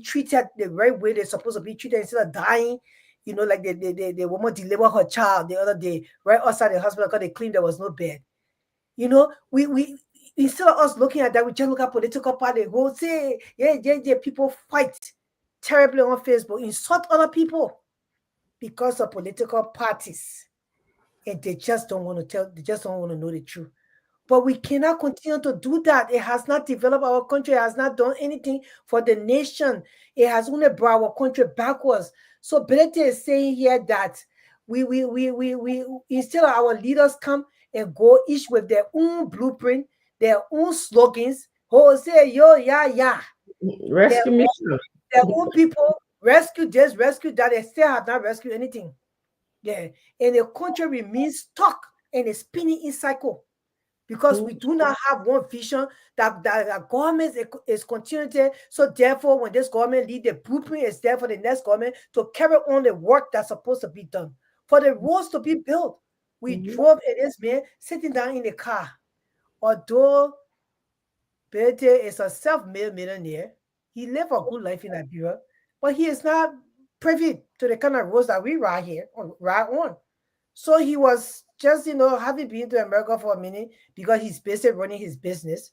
Speaker 3: treated the right way they're supposed to be treated instead of dying. Like the woman delivered her child the other day right outside the hospital because they claimed there was no bed. We instead of us looking at that, we just look at political party, go say, yeah, people fight terribly on Facebook, insult other people because of political parties, and they just don't want to know the truth. But we cannot continue to do that. It has not developed our country. It has not done anything for the nation. It has only brought our country backwards. So Benedict is saying here that we instead of our leaders come and go each with their own blueprint, their own slogans. Oh, say yo, yeah.
Speaker 5: Rescue mission.
Speaker 3: Their own people rescue this, rescue that. They still have not rescued anything. Yeah, and the country remains stuck in a spinning in cycle because we do not have one vision that the government is continuing. So therefore, when this government lead, the blueprint is there for the next government to carry on the work that's supposed to be done. For the roads to be built, we drove in this man sitting down in the car. Although Bete is a self-made millionaire, he lived a good life in Liberia, but he is not privy to the kind of roads that we ride here ride on. So he was just, having been to America for a minute because he's busy running his business.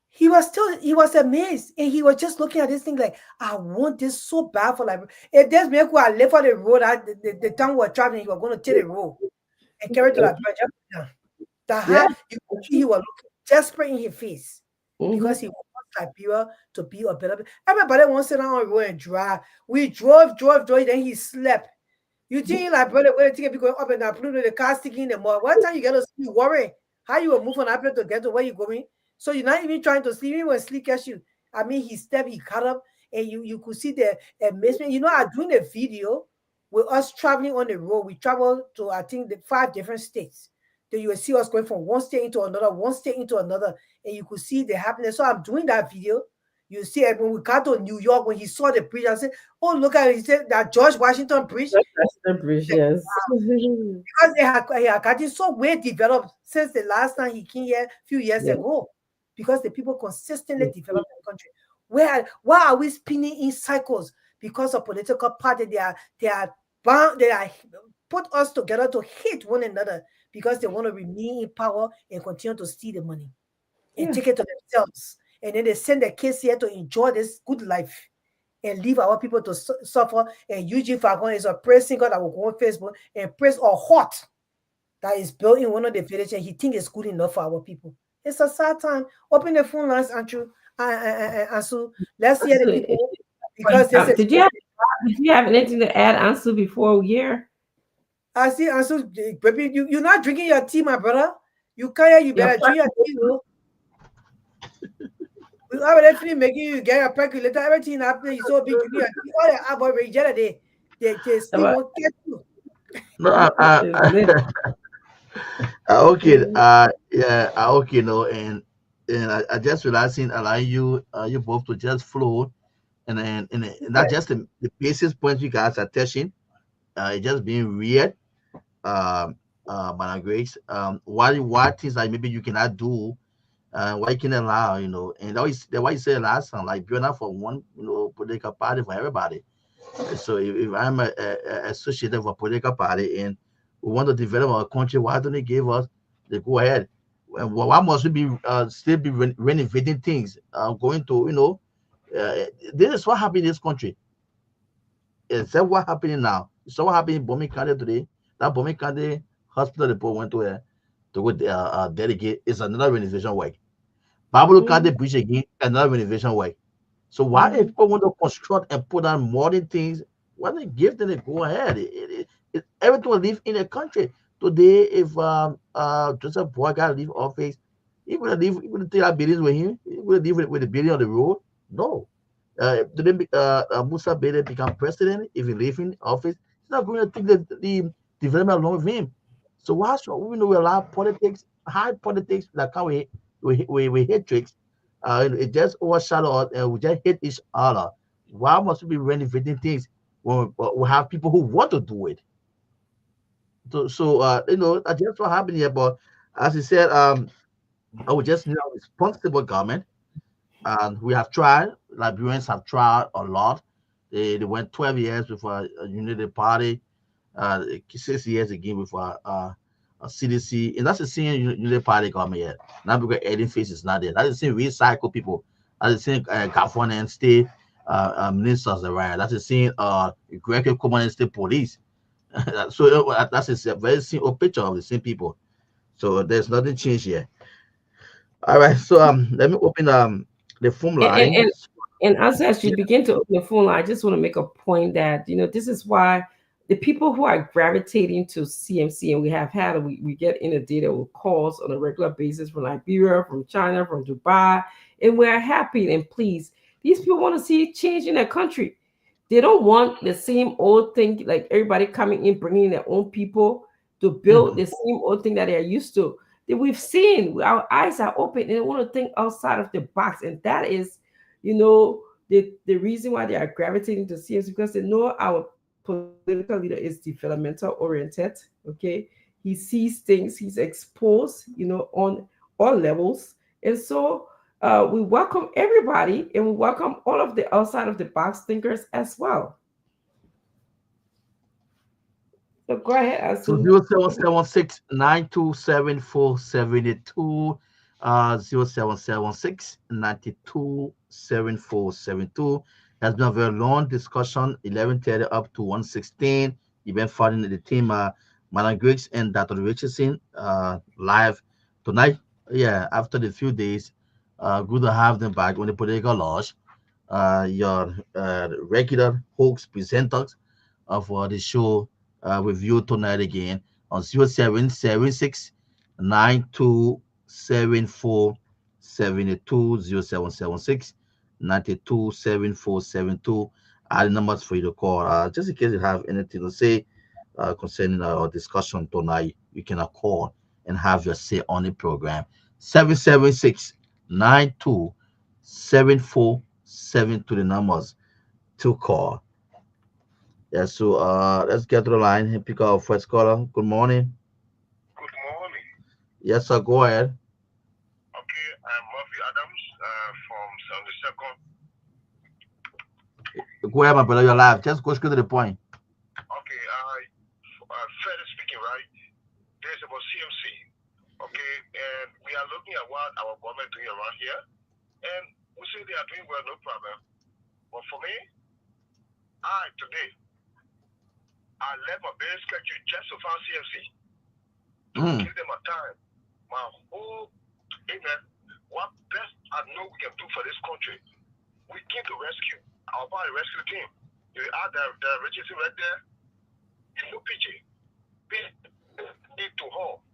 Speaker 3: He was amazed, and he was just looking at this thing like, I want this so bad for Liberia. If there's me who I live on the road, the town was traveling, he was going to take the road and carry to Liberia. He was looking desperate in his face because he wants Liberia to be a better. Everybody wants to sit down on the road and drive. We drove, then he slept. You think like brother, when you be going up and down, putting the car sticking in the mud. What time you get to sleep? Worry how you will move on Apple to get to where you're going. So you're not even trying to sleep. Even when sleep catch you, I mean, he stepped, he cut up, and you could see the amazement. I'm doing a video with us traveling on the road. We traveled to, I think, the 5 different states. Then you will see us going from one state into another, and you could see the happiness. So I'm doing that video. You see it when we got to New York, when he saw the bridge, I said, oh, look at it. He said that George Washington Bridge.
Speaker 5: Washington Bridge, yes.
Speaker 3: Because they had gotten so well developed since the last time he came here a few years ago. Because the people consistently develop the country. Why are we spinning in cycles? Because of political party, they are put us together to hate one another because they want to remain in power and continue to steal the money and take it to themselves. And then they send their kids here to enjoy this good life and leave our people to suffer. And Eugene Falcon is a praise singer that will go on Facebook and praise a hut that is built in one of the villages, and he thinks it's good enough for our people. It's a sad time. Open the phone lines, Andrew, and so let's hear the people. Because
Speaker 5: did you have anything to add, Ansu, before we hear?
Speaker 3: I see, Ansu, baby, you're not drinking your tea, my brother. You can't. You better drink your tea, though. We already finish making you get a percolator. Everything happening. You so big drinking your tea. All the about Regina, they still won't get you.
Speaker 2: No, okay, okay, no, and I just realizing allowing you both to just flow, and not just the basic points you guys are touching, it just being weird, Madam Grace, why things like maybe you cannot do, why you can allow, and that why you said last time, like you're not for one, political party for everybody. So if I'm associated with a political party and we want to develop our country, why don't they give us the go ahead? Why must we be still be renovating things? Going to, this is what happened in this country. It's what happening now. It's what happened in Bomi County today. That Bomi County hospital report went to go dedicate is another renovation work. Babylon County Bridge again, another renovation work. So why if people want to construct and put on modern things, why they give them the go ahead? Everything will live in the country. Today, if Joseph Boaga leave office, he would take that buildings with him. He would leave with the building on the road. No. Today, Musa Bede become president. If he leave in office, he's not going to take the development along with him. So why should we allow politics, hard politics that come with hatred? It just overshadow and we just hate each other. Why must we be renovating things when we have people who want to do it? So that's just what happened here. But as you said, I would just need a responsible government, and we have tried. Liberians have tried a lot. They went 12 years with a unity party, 6 years again with a CDC, and that's the same unity party government yet. Not because Eddie Face is not there. That's the same recycle people. That's the same government state ministers around. That's the same Greco Command State Police. So that's a very simple picture of the same people. So there's nothing changed here. All right. So let me open the phone line.
Speaker 5: And as you begin to open the phone line, I just want to make a point that this is why the people who are gravitating to CMC, and we get inundated with calls on a regular basis from Liberia, from China, from Dubai, and we're happy and pleased. These people want to see change in their country. They don't want the same old thing, like everybody coming in, bringing their own people to build the same old thing that they're used to. That we've seen, our eyes are open, and they want to think outside of the box, and that is, the reason why they are gravitating to CMC, because they know our political leader is developmental oriented. Okay, he sees things, he's exposed, on all levels, and so we welcome everybody, and we welcome all of the outside of the box thinkers as well. So go ahead, Asu.
Speaker 2: 0776 927472, 0776 927472. Has been a very long discussion, 11:30 up to 1:16. You've been following the team, Madam Griggs and Dr. Richardson, live tonight. Yeah, after the few days, good to have them back on the political lodge. Your regular host presenters of the show with you tonight again on 0776 927472, 0776 927472 are the numbers for you to call. Just in case you have anything to say concerning our discussion tonight, you can call and have your say on the program. 776 927472, the numbers to call. Yeah, so let's get to the line and pick our first caller. Good morning.
Speaker 7: Good morning.
Speaker 2: Yes, sir, go ahead.
Speaker 7: Okay, I'm Murphy Adams from 72nd.
Speaker 2: Go ahead, my brother, you're live. Just go straight to the point.
Speaker 7: Okay, fairly speaking, right, there's about CMC, okay, and we are looking at what our government doing around here, and we say they are doing well, no problem. But for me, today, I left my base schedule just to find CMC. Give them a time. My whole, amen, what best I know we can do for this country. We came to rescue. Our body rescue team. You are the Richardson right there. It's no PG. Need to haul.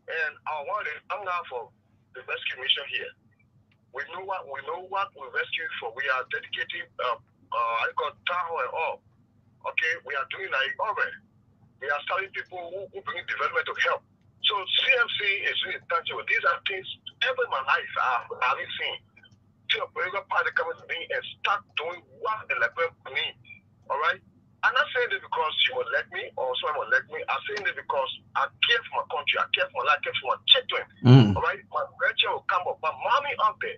Speaker 7: And I want it. I'm now for the rescue mission here. We know what we rescue for. We are dedicating I got town and all. Okay, we are doing like already. We are starting people who bring development to help. So CMC is really tangible. These are things ever in my life I haven't seen. See a political party coming to me and start doing what the Liberia need. All right? I'm not saying this because she will let me or someone will let me. I'm saying this because I care for my country. I care for my life. I care for my children. All right? My grandchildren will come up. My mommy out there.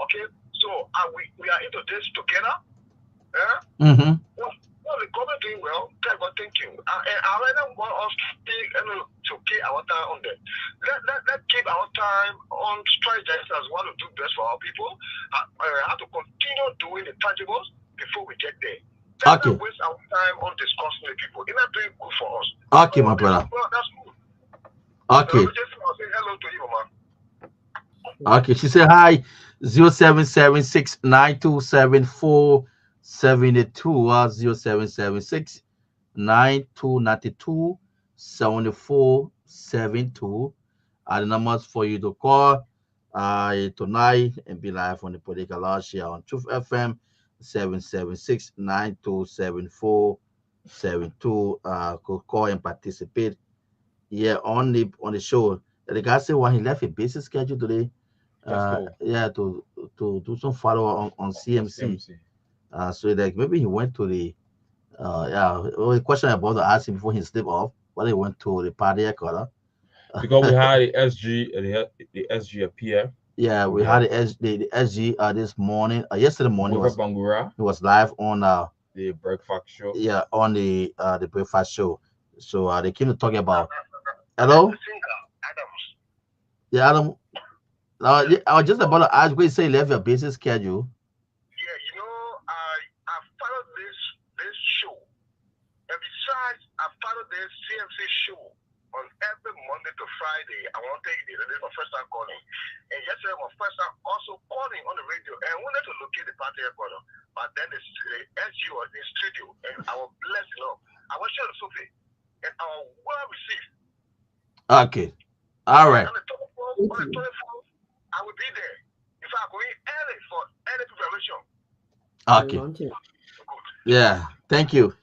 Speaker 7: Okay? So we are into this together. Yeah? Well, the government doing well. Thank you. And I rather want us to keep our time on them. Let's keep our time on strategies as well to do best for our people. I have to continue doing the tangibles before we get there. Let's not waste our time on discussing the people. It's not doing good for us.
Speaker 2: Okay, my brother.
Speaker 7: Well, that's good.
Speaker 2: Okay.
Speaker 7: So just say hello to you, man.
Speaker 2: Okay, she said hi. 0776 9274 72, 0776 9292 7472 are the numbers for you to call tonight and be live on the political lodge here on Truth FM. 776 9274 72. Could call and participate here on the show. The guy said when he left a busy schedule today, to do some follow on CMC. So like maybe he went to the a question about to ask him before he sleep off, but he went to the party color.
Speaker 4: Because we had the SG the SG appear.
Speaker 2: Yeah, we had the SG this morning, yesterday morning
Speaker 4: Bangura.
Speaker 2: He was live on
Speaker 4: the breakfast show.
Speaker 2: Yeah, on the breakfast show. So they came to talk about hello?
Speaker 7: Adams.
Speaker 2: Yeah, Adam. I was just about to ask where you say you left your busy schedule.
Speaker 7: Yeah, I followed this show. And besides, I followed this CMC show on every Monday to Friday. I want to take it. This is my first time calling. And yesterday, my first time also calling on the radio. And I wanted to locate the party headquarters. But then the SG was in studio. And I was blessed enough. I was share the survey, and our well received.
Speaker 2: Okay. All right.
Speaker 7: On the 24th, I will be there. If I go in early for early preparation.
Speaker 2: Okay. Yeah. Thank you.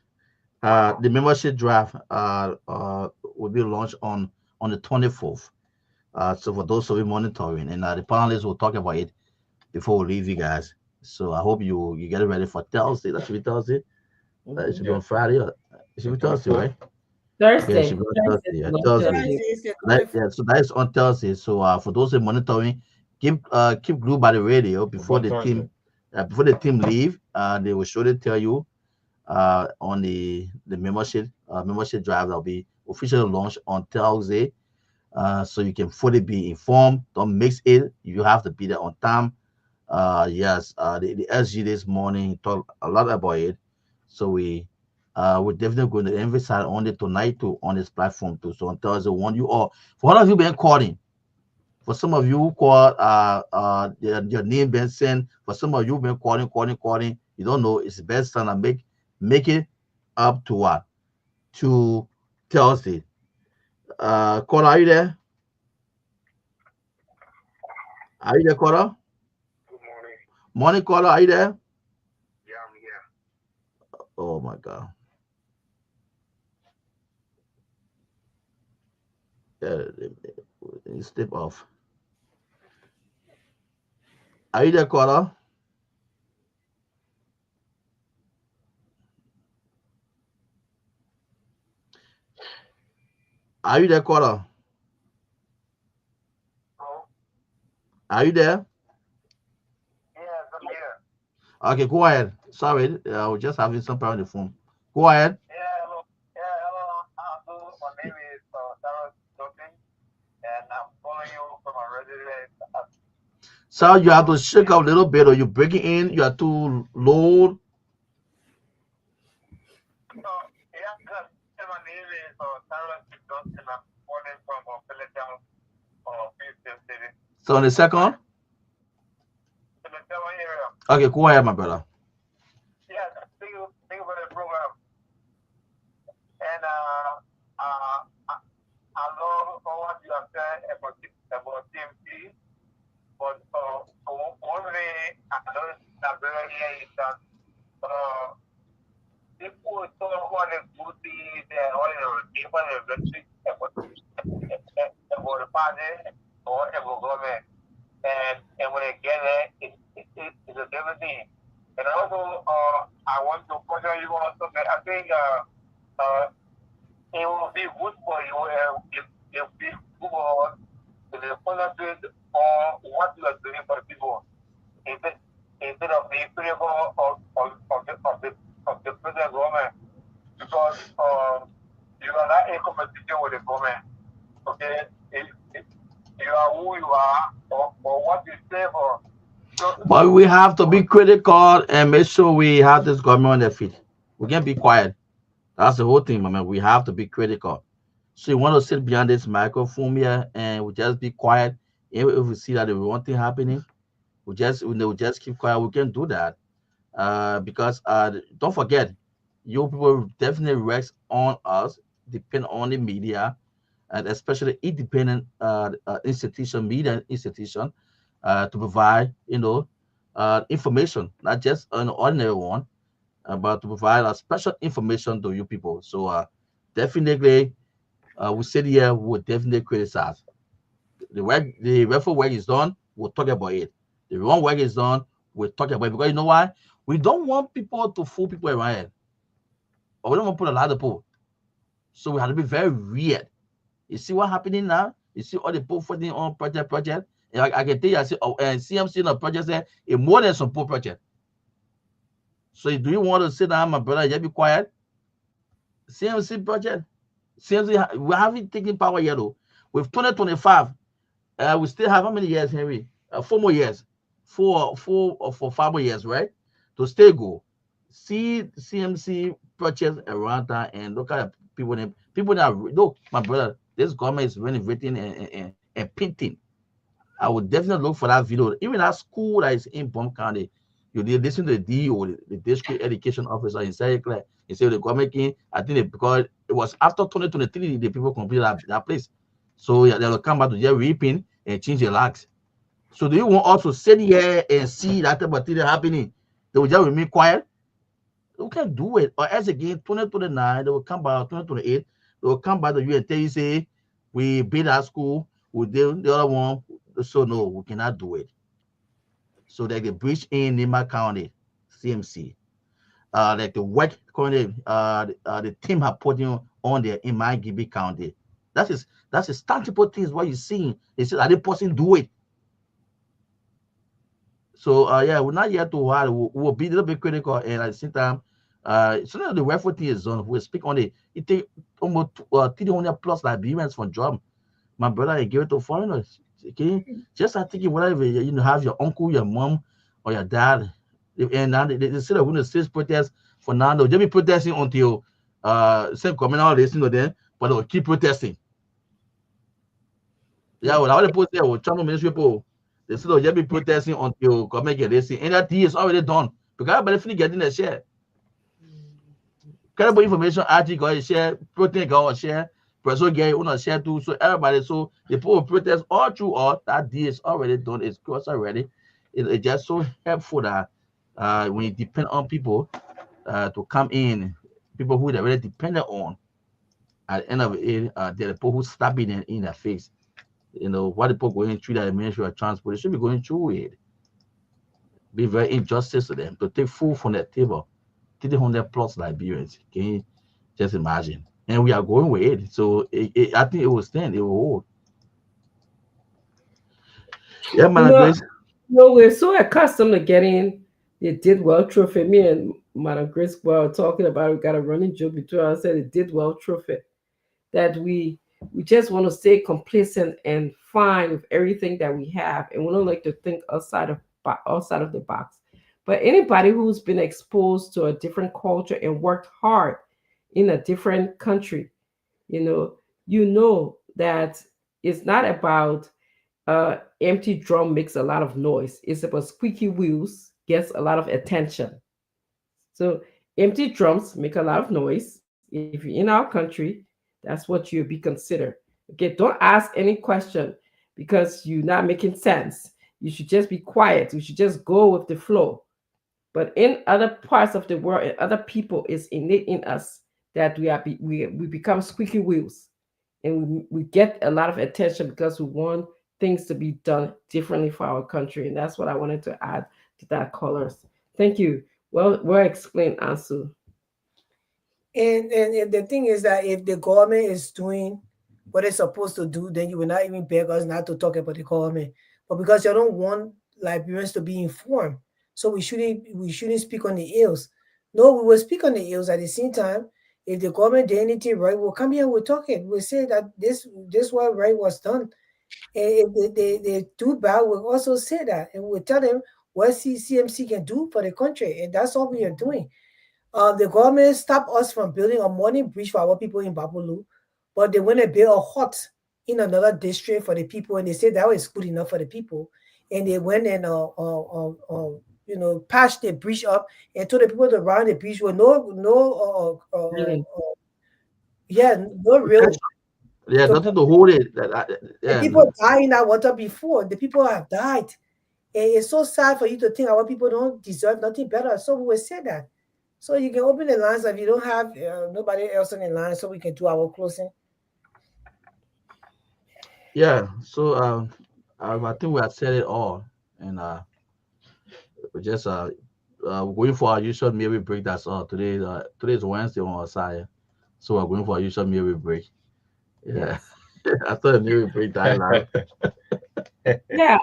Speaker 2: The membership draft will be launched on the 24th. So for those of you monitoring, and the panelists will talk about it before we leave you guys. So I hope you get ready for Thursday. That should be Thursday. It should be on Friday. It should be Thursday, right?
Speaker 5: Thursday.
Speaker 2: Yeah, it should be on Thursday. Yeah, Thursday. Yeah, so that is on Thursday. So for those who are monitoring, keep glued by the radio before the team leave. They will surely tell you on the membership drive that will be officially launched on Thursday. So you can fully be informed. Don't mix it. You have to be there on time. Yes, the SG this morning talked a lot about it. So we're definitely going to emphasize on it tonight too on this platform too. So on Thursday, want you all. For all of you been calling, for some of you who call your name been sent. For some of you been calling. You don't know. It's the best time to make it up to what? To Thursday. Caller, are you there? Are you there, caller?
Speaker 7: Good morning.
Speaker 2: Morning, caller, are you there?
Speaker 7: Yeah, I'm here.
Speaker 2: Oh my God. Yeah, step off. Are you there, caller? Are you there, caller?
Speaker 7: Hello?
Speaker 2: Are you there?
Speaker 7: Yes, I'm here.
Speaker 2: Okay, go ahead. Sorry, I was just having some problem on the phone. Go ahead.
Speaker 7: Yeah, hello. My name is Sarah Johnson, and I'm calling you from a residence.
Speaker 2: So you have to shake up a little bit, or you break it in. You are too low.
Speaker 7: Yeah, my name is Sarah Johnson. I'm calling from Philadelphia, Houston City.
Speaker 2: So in the second.
Speaker 7: Philadelphia area.
Speaker 2: Okay, go ahead, my brother.
Speaker 7: Yeah, thank you for the program. And I love all what you have said about TMC. But only I know that very is that people don't want to put the oil even electric about the party or about government. And when they get it, it's a different thing. And also, I want to question you also that I think it will be good for you if people the policies or what you are doing for people instead of being critical of the present government, because you are not in competition with the government. Okay, if you are who you are or what you say for.
Speaker 2: But we have to be critical and make sure we have this government on their feet. We can't be quiet. That's the whole thing, my man. We have to be critical. So you want to sit behind this microphone here and we just be quiet. If we see that the wrong thing happening, we just keep quiet. We can do that. Because don't forget, you people definitely rest on us, depend on the media, and especially independent media institution, to provide information, not just an ordinary one, but to provide a special information to you people. So definitely, we said here we will definitely criticize. The rightful work is done, we'll talk about it. The wrong work is done, we'll talk about it. Because you know why? We don't want people to fool people around here. Or we don't want to put a lot of people. So we have to be very weird. You see what's happening now? You see all the people fighting on project. And I can tell you, I see CMC in a project there is more than some poor project. So do you want to sit down, my brother, just be quiet? CMC project. CMC, we haven't taken power yet though. With 2025, we still have how many years, Henry? 4 more years. 4 or 5 more years, right? To stay go. See CMC projects around that and look at people that look, my brother, this government is renovating and painting. I would definitely look for that video. Even that school that is in Palm County, you listen to the DO, the district education officer in Instead of the government came, I think because it was after 2023 the people completed that place. So yeah, they will come back to just reaping and change the lags. So do you want us to sit here and see that type of thing happening? They will just remain quiet. We can't do it. Or else again, 2029, they will come back, 2028, they will come back to you and tell you, say, we build our school, we did the other one. So no, we cannot do it. So like the bridge in Nima County, CMC, like the work currently, the team have put on there in my Gibi County. That's a tangible things what you seeing. They say, are they person do it? So yeah, we're not yet too hard. We'll be a little bit critical, and at the same time, so the rifle thing is done. We speak on it. It take almost 300 plus Liberians from job. My brother, he gave it to foreigners. Okay, just I think whatever you know, have your uncle, your mom, or your dad, and now they say they're going to cease protest for now. They'll just be protesting until same communal listening to them, but they'll keep protesting. Yeah, well, I want to put there with Channel Ministry people. They said they'll just be protesting until government get this thing, and that deal is already done because everybody finish getting a share. Credible information, RT got a share, protein got a share. Person get on a share too, so everybody, so the people protest all through all that deal is already done, it's crossed already. It's just so helpful that when you depend on people to come in, people who they're really dependent on, at the end of it, they're the people who stab it in their face. You know, what the people going through that Ministry of Transport, they should be going through it. Be very injustice to them to take food from their table. 300 plus Liberians. Can you just imagine? And we are going with it. So I think it will stand, it will hold. Yeah, man.
Speaker 5: You know, we're so accustomed to getting the Did Well trophy. Me and Madam Grace were talking about, we got a running joke between us, said the Did Well trophy. That we just want to stay complacent and fine with everything that we have, and we don't like to think outside of the box. But anybody who's been exposed to a different culture and worked hard in a different country, you know that it's not about empty drum makes a lot of noise. It's about squeaky wheels gets a lot of attention. So empty drums make a lot of noise. If you're in our country, that's what you'll be considered. Okay, don't ask any question because you're not making sense. You should just be quiet. You should just go with the flow. But in other parts of the world and other people, it's innate in us that we become squeaky wheels, and we get a lot of attention because we want things to be done differently for our country. And that's what I wanted to add to that, callers. Thank you. Well explained, Ansu.
Speaker 3: And the thing is that if the government is doing what it's supposed to do, then you will not even beg us not to talk about the government. But because you don't want Liberians to be informed, so we shouldn't speak on the ills. No, we will speak on the ills at the same time. If the government did anything right, we'll come here and we'll talk it. We'll say that this what right was done. And if they do bad, we'll also say that. And we'll tell them what CMC can do for the country. And that's all we are doing. The government stopped us from building a morning bridge for our people in Babulu, but they went and built a hut in another district for the people, and they said that was good enough for the people. And they went and patched the bridge up and told the people to run the bridge with no real.
Speaker 2: Yeah, so, nothing to hold it.
Speaker 3: Yeah. People died in that water before. The people have died. And it's so sad for you to think our people don't deserve nothing better. So we will say that. So you can open the lines if you don't have nobody else on the line, so we can do our closing.
Speaker 2: Yeah. So I think we have said it all, and we just going for our usual maybe break. That's all. Today is Wednesday on our side, so we're going for our usual maybe break. Yeah. I thought maybe break that line.
Speaker 5: Yeah.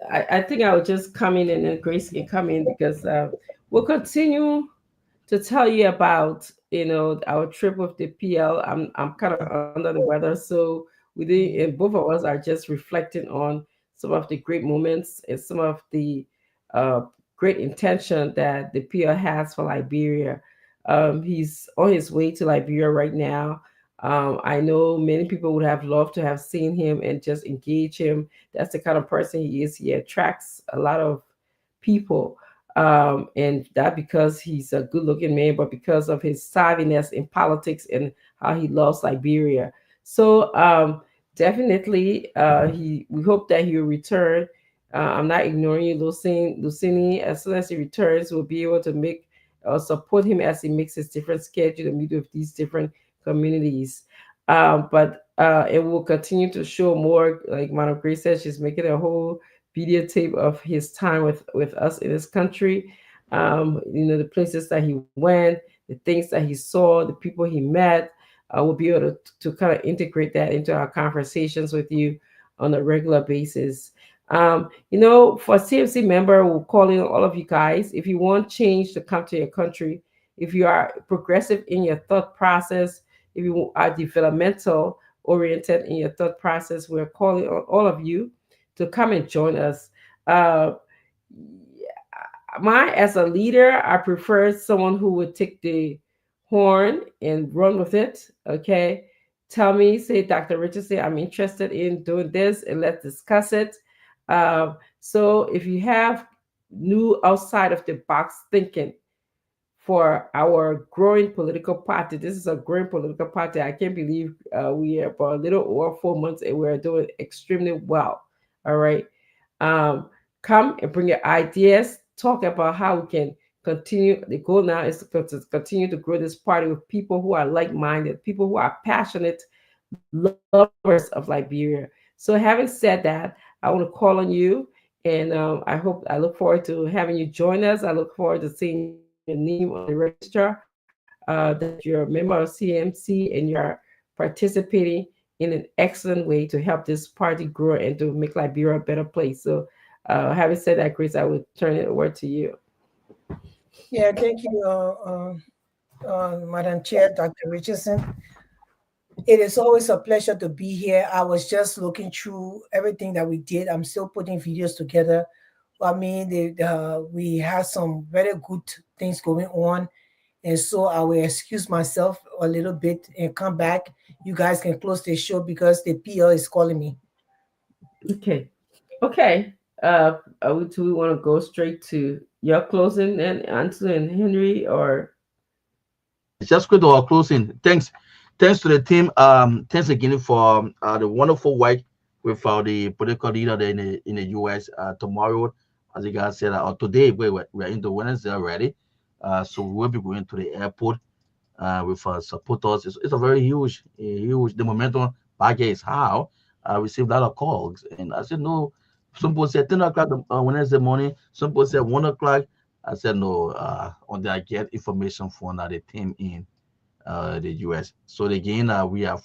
Speaker 5: I think I will just come in, and then Grace can come in, because we'll continue to tell you about our trip with the PL. I'm kind of under the weather, so both of us are just reflecting on some of the great moments and some of the great intention that the PL has for Liberia. He's on his way to Liberia right now. I know many people would have loved to have seen him and just engage him. That's the kind of person he is. He attracts a lot of people. And that because he's a good-looking man, but because of his savviness in politics and how he loves Liberia. So definitely, we hope that he will return. I'm not ignoring you, Lucini. As soon as he returns, we'll be able to make support him as he makes his different schedule to meet with these different communities. But it will continue to show more. Like Madam Grace said, she's making a whole videotape of his time with us in this country. The places that he went, the things that he saw, the people he met. We'll be able to kind of integrate that into our conversations with you on a regular basis. For CMC member, we're calling all of you guys. If you want change to come to your country, if you are progressive in your thought process, if you are developmental oriented in your thought process, we're calling on all of you to come and join us. As a leader, I prefer someone who would take the horn and run with it. Okay, tell me, say, Dr. Richardson, I'm interested in doing this, and let's discuss it. So if you have new outside of the box thinking for our growing political party, this is a growing political party. I can't believe we are about a little over 4 months and we're doing extremely well. All right. Come and bring your ideas, talk about how we can continue. The goal now is to continue to grow this party with people who are like-minded, people who are passionate lovers of Liberia. So having said that, I want to call on you, and I look forward to having you join us. I look forward to seeing your name on the register, that you're a member of CMC and you're participating in an excellent way to help this party grow and to make Liberia a better place. So having said that, Grace, I would turn it over to you.
Speaker 3: Yeah, thank you, Madam Chair, Dr. Richardson. It is always a pleasure to be here. I was just looking through everything that we did. I'm still putting videos together. I mean, we had some very good things going on. And so I will excuse myself a little bit and come back. You guys can close the show because the PL is calling me.
Speaker 5: Okay. Do we want to go straight to your closing and Anthony and Henry, or?
Speaker 2: Just go to our closing. Thanks to the team. Thanks again for the wonderful work with the political leader there in the US. Tomorrow, as you guys said, or today, we're into Wednesday already. So we will be going to the airport with supporters. It's a very huge. The momentum back here is how I received a lot of calls, and I said no. Some people said 10 o'clock Wednesday morning. Some people said 1 o'clock. I said no. Until I get information from the team in the US. So again, we are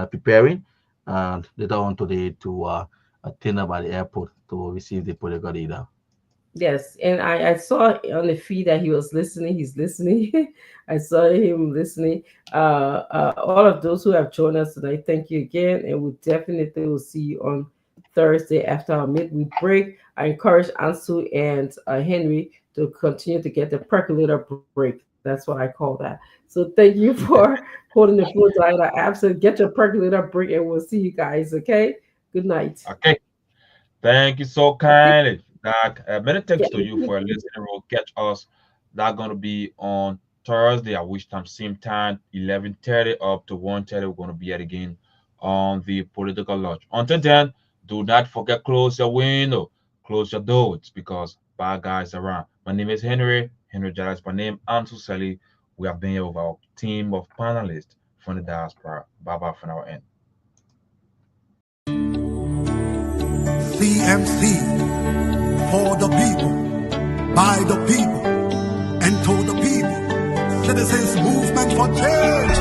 Speaker 2: preparing later on today to attend up at the airport to receive the political leader.
Speaker 5: Yes, and I saw on the feed that he was listening. He's listening. I saw him listening. All of those who have joined us tonight, thank you again, and we definitely will see you on Thursday after our midweek break. I encourage Ansu and Henry to continue to get the percolator break. That's what I call that. So thank you for holding the floor tonight. I absolutely get your percolator break, and we'll see you guys. Okay. Good night.
Speaker 4: Okay. Thank you so kindly, Doc. Many thanks to you for listening. We'll catch us. That's gonna be on Thursday, at which time, same time, 11:30 up to 1:30. We're gonna be at again on the political lodge. Until then, do not forget, close your window, close your doors, because bad guys around. My name is Henry Jalas. My name, I'm Suseli. We have been here with our team of panelists from the diaspora. Bye-bye from our end.
Speaker 1: CMC, for the people, by the people, and to the people. Citizens Movement for Change.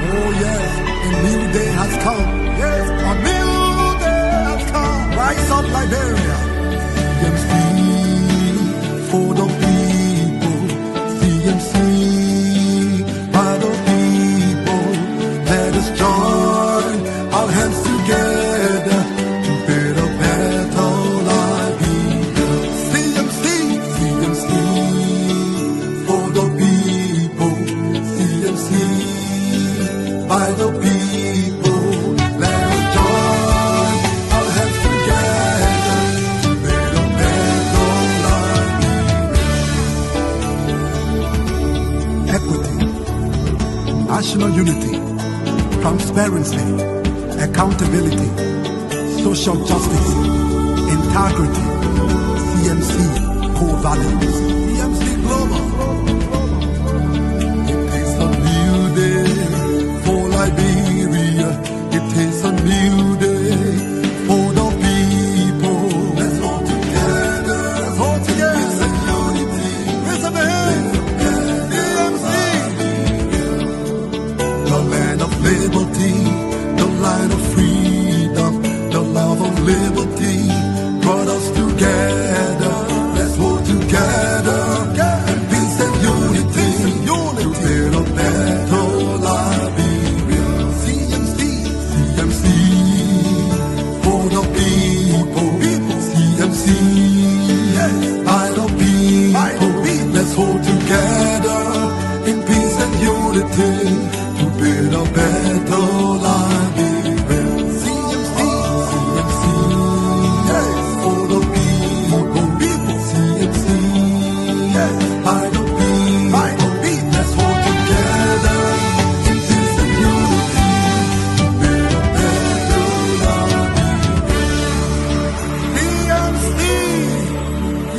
Speaker 1: Oh yes, a new day has come. Yes, a new day has come. Rise up, Liberia. CMC, for the people. CMC, by the people. Let us join our hands together to build a better Liberia. CMC, CMC, for the people. CMC, by the people. Let us join our hands together national unity, transparency, accountability, social justice, integrity. CMC core values. CMC Global. It is a new day for Liberia. It is a new day for the people. Let's all together. Let's all together. It's a unity. Raise up your hands. CMC. The land of liberty, the land of freedom, the love of liberty brought us together. Let's hold together in peace and unity to build a better Liberia. CMC, CMC for the people. CMC by the people. Let's hold together in peace and unity to build a better Liberia. CMC, CMC for the people. CMC by the people. Let's hold together in peace and unity to build a better Liberia. CMC,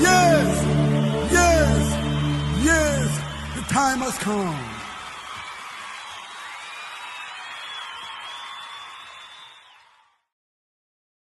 Speaker 1: yes, yes, yes, the time has come.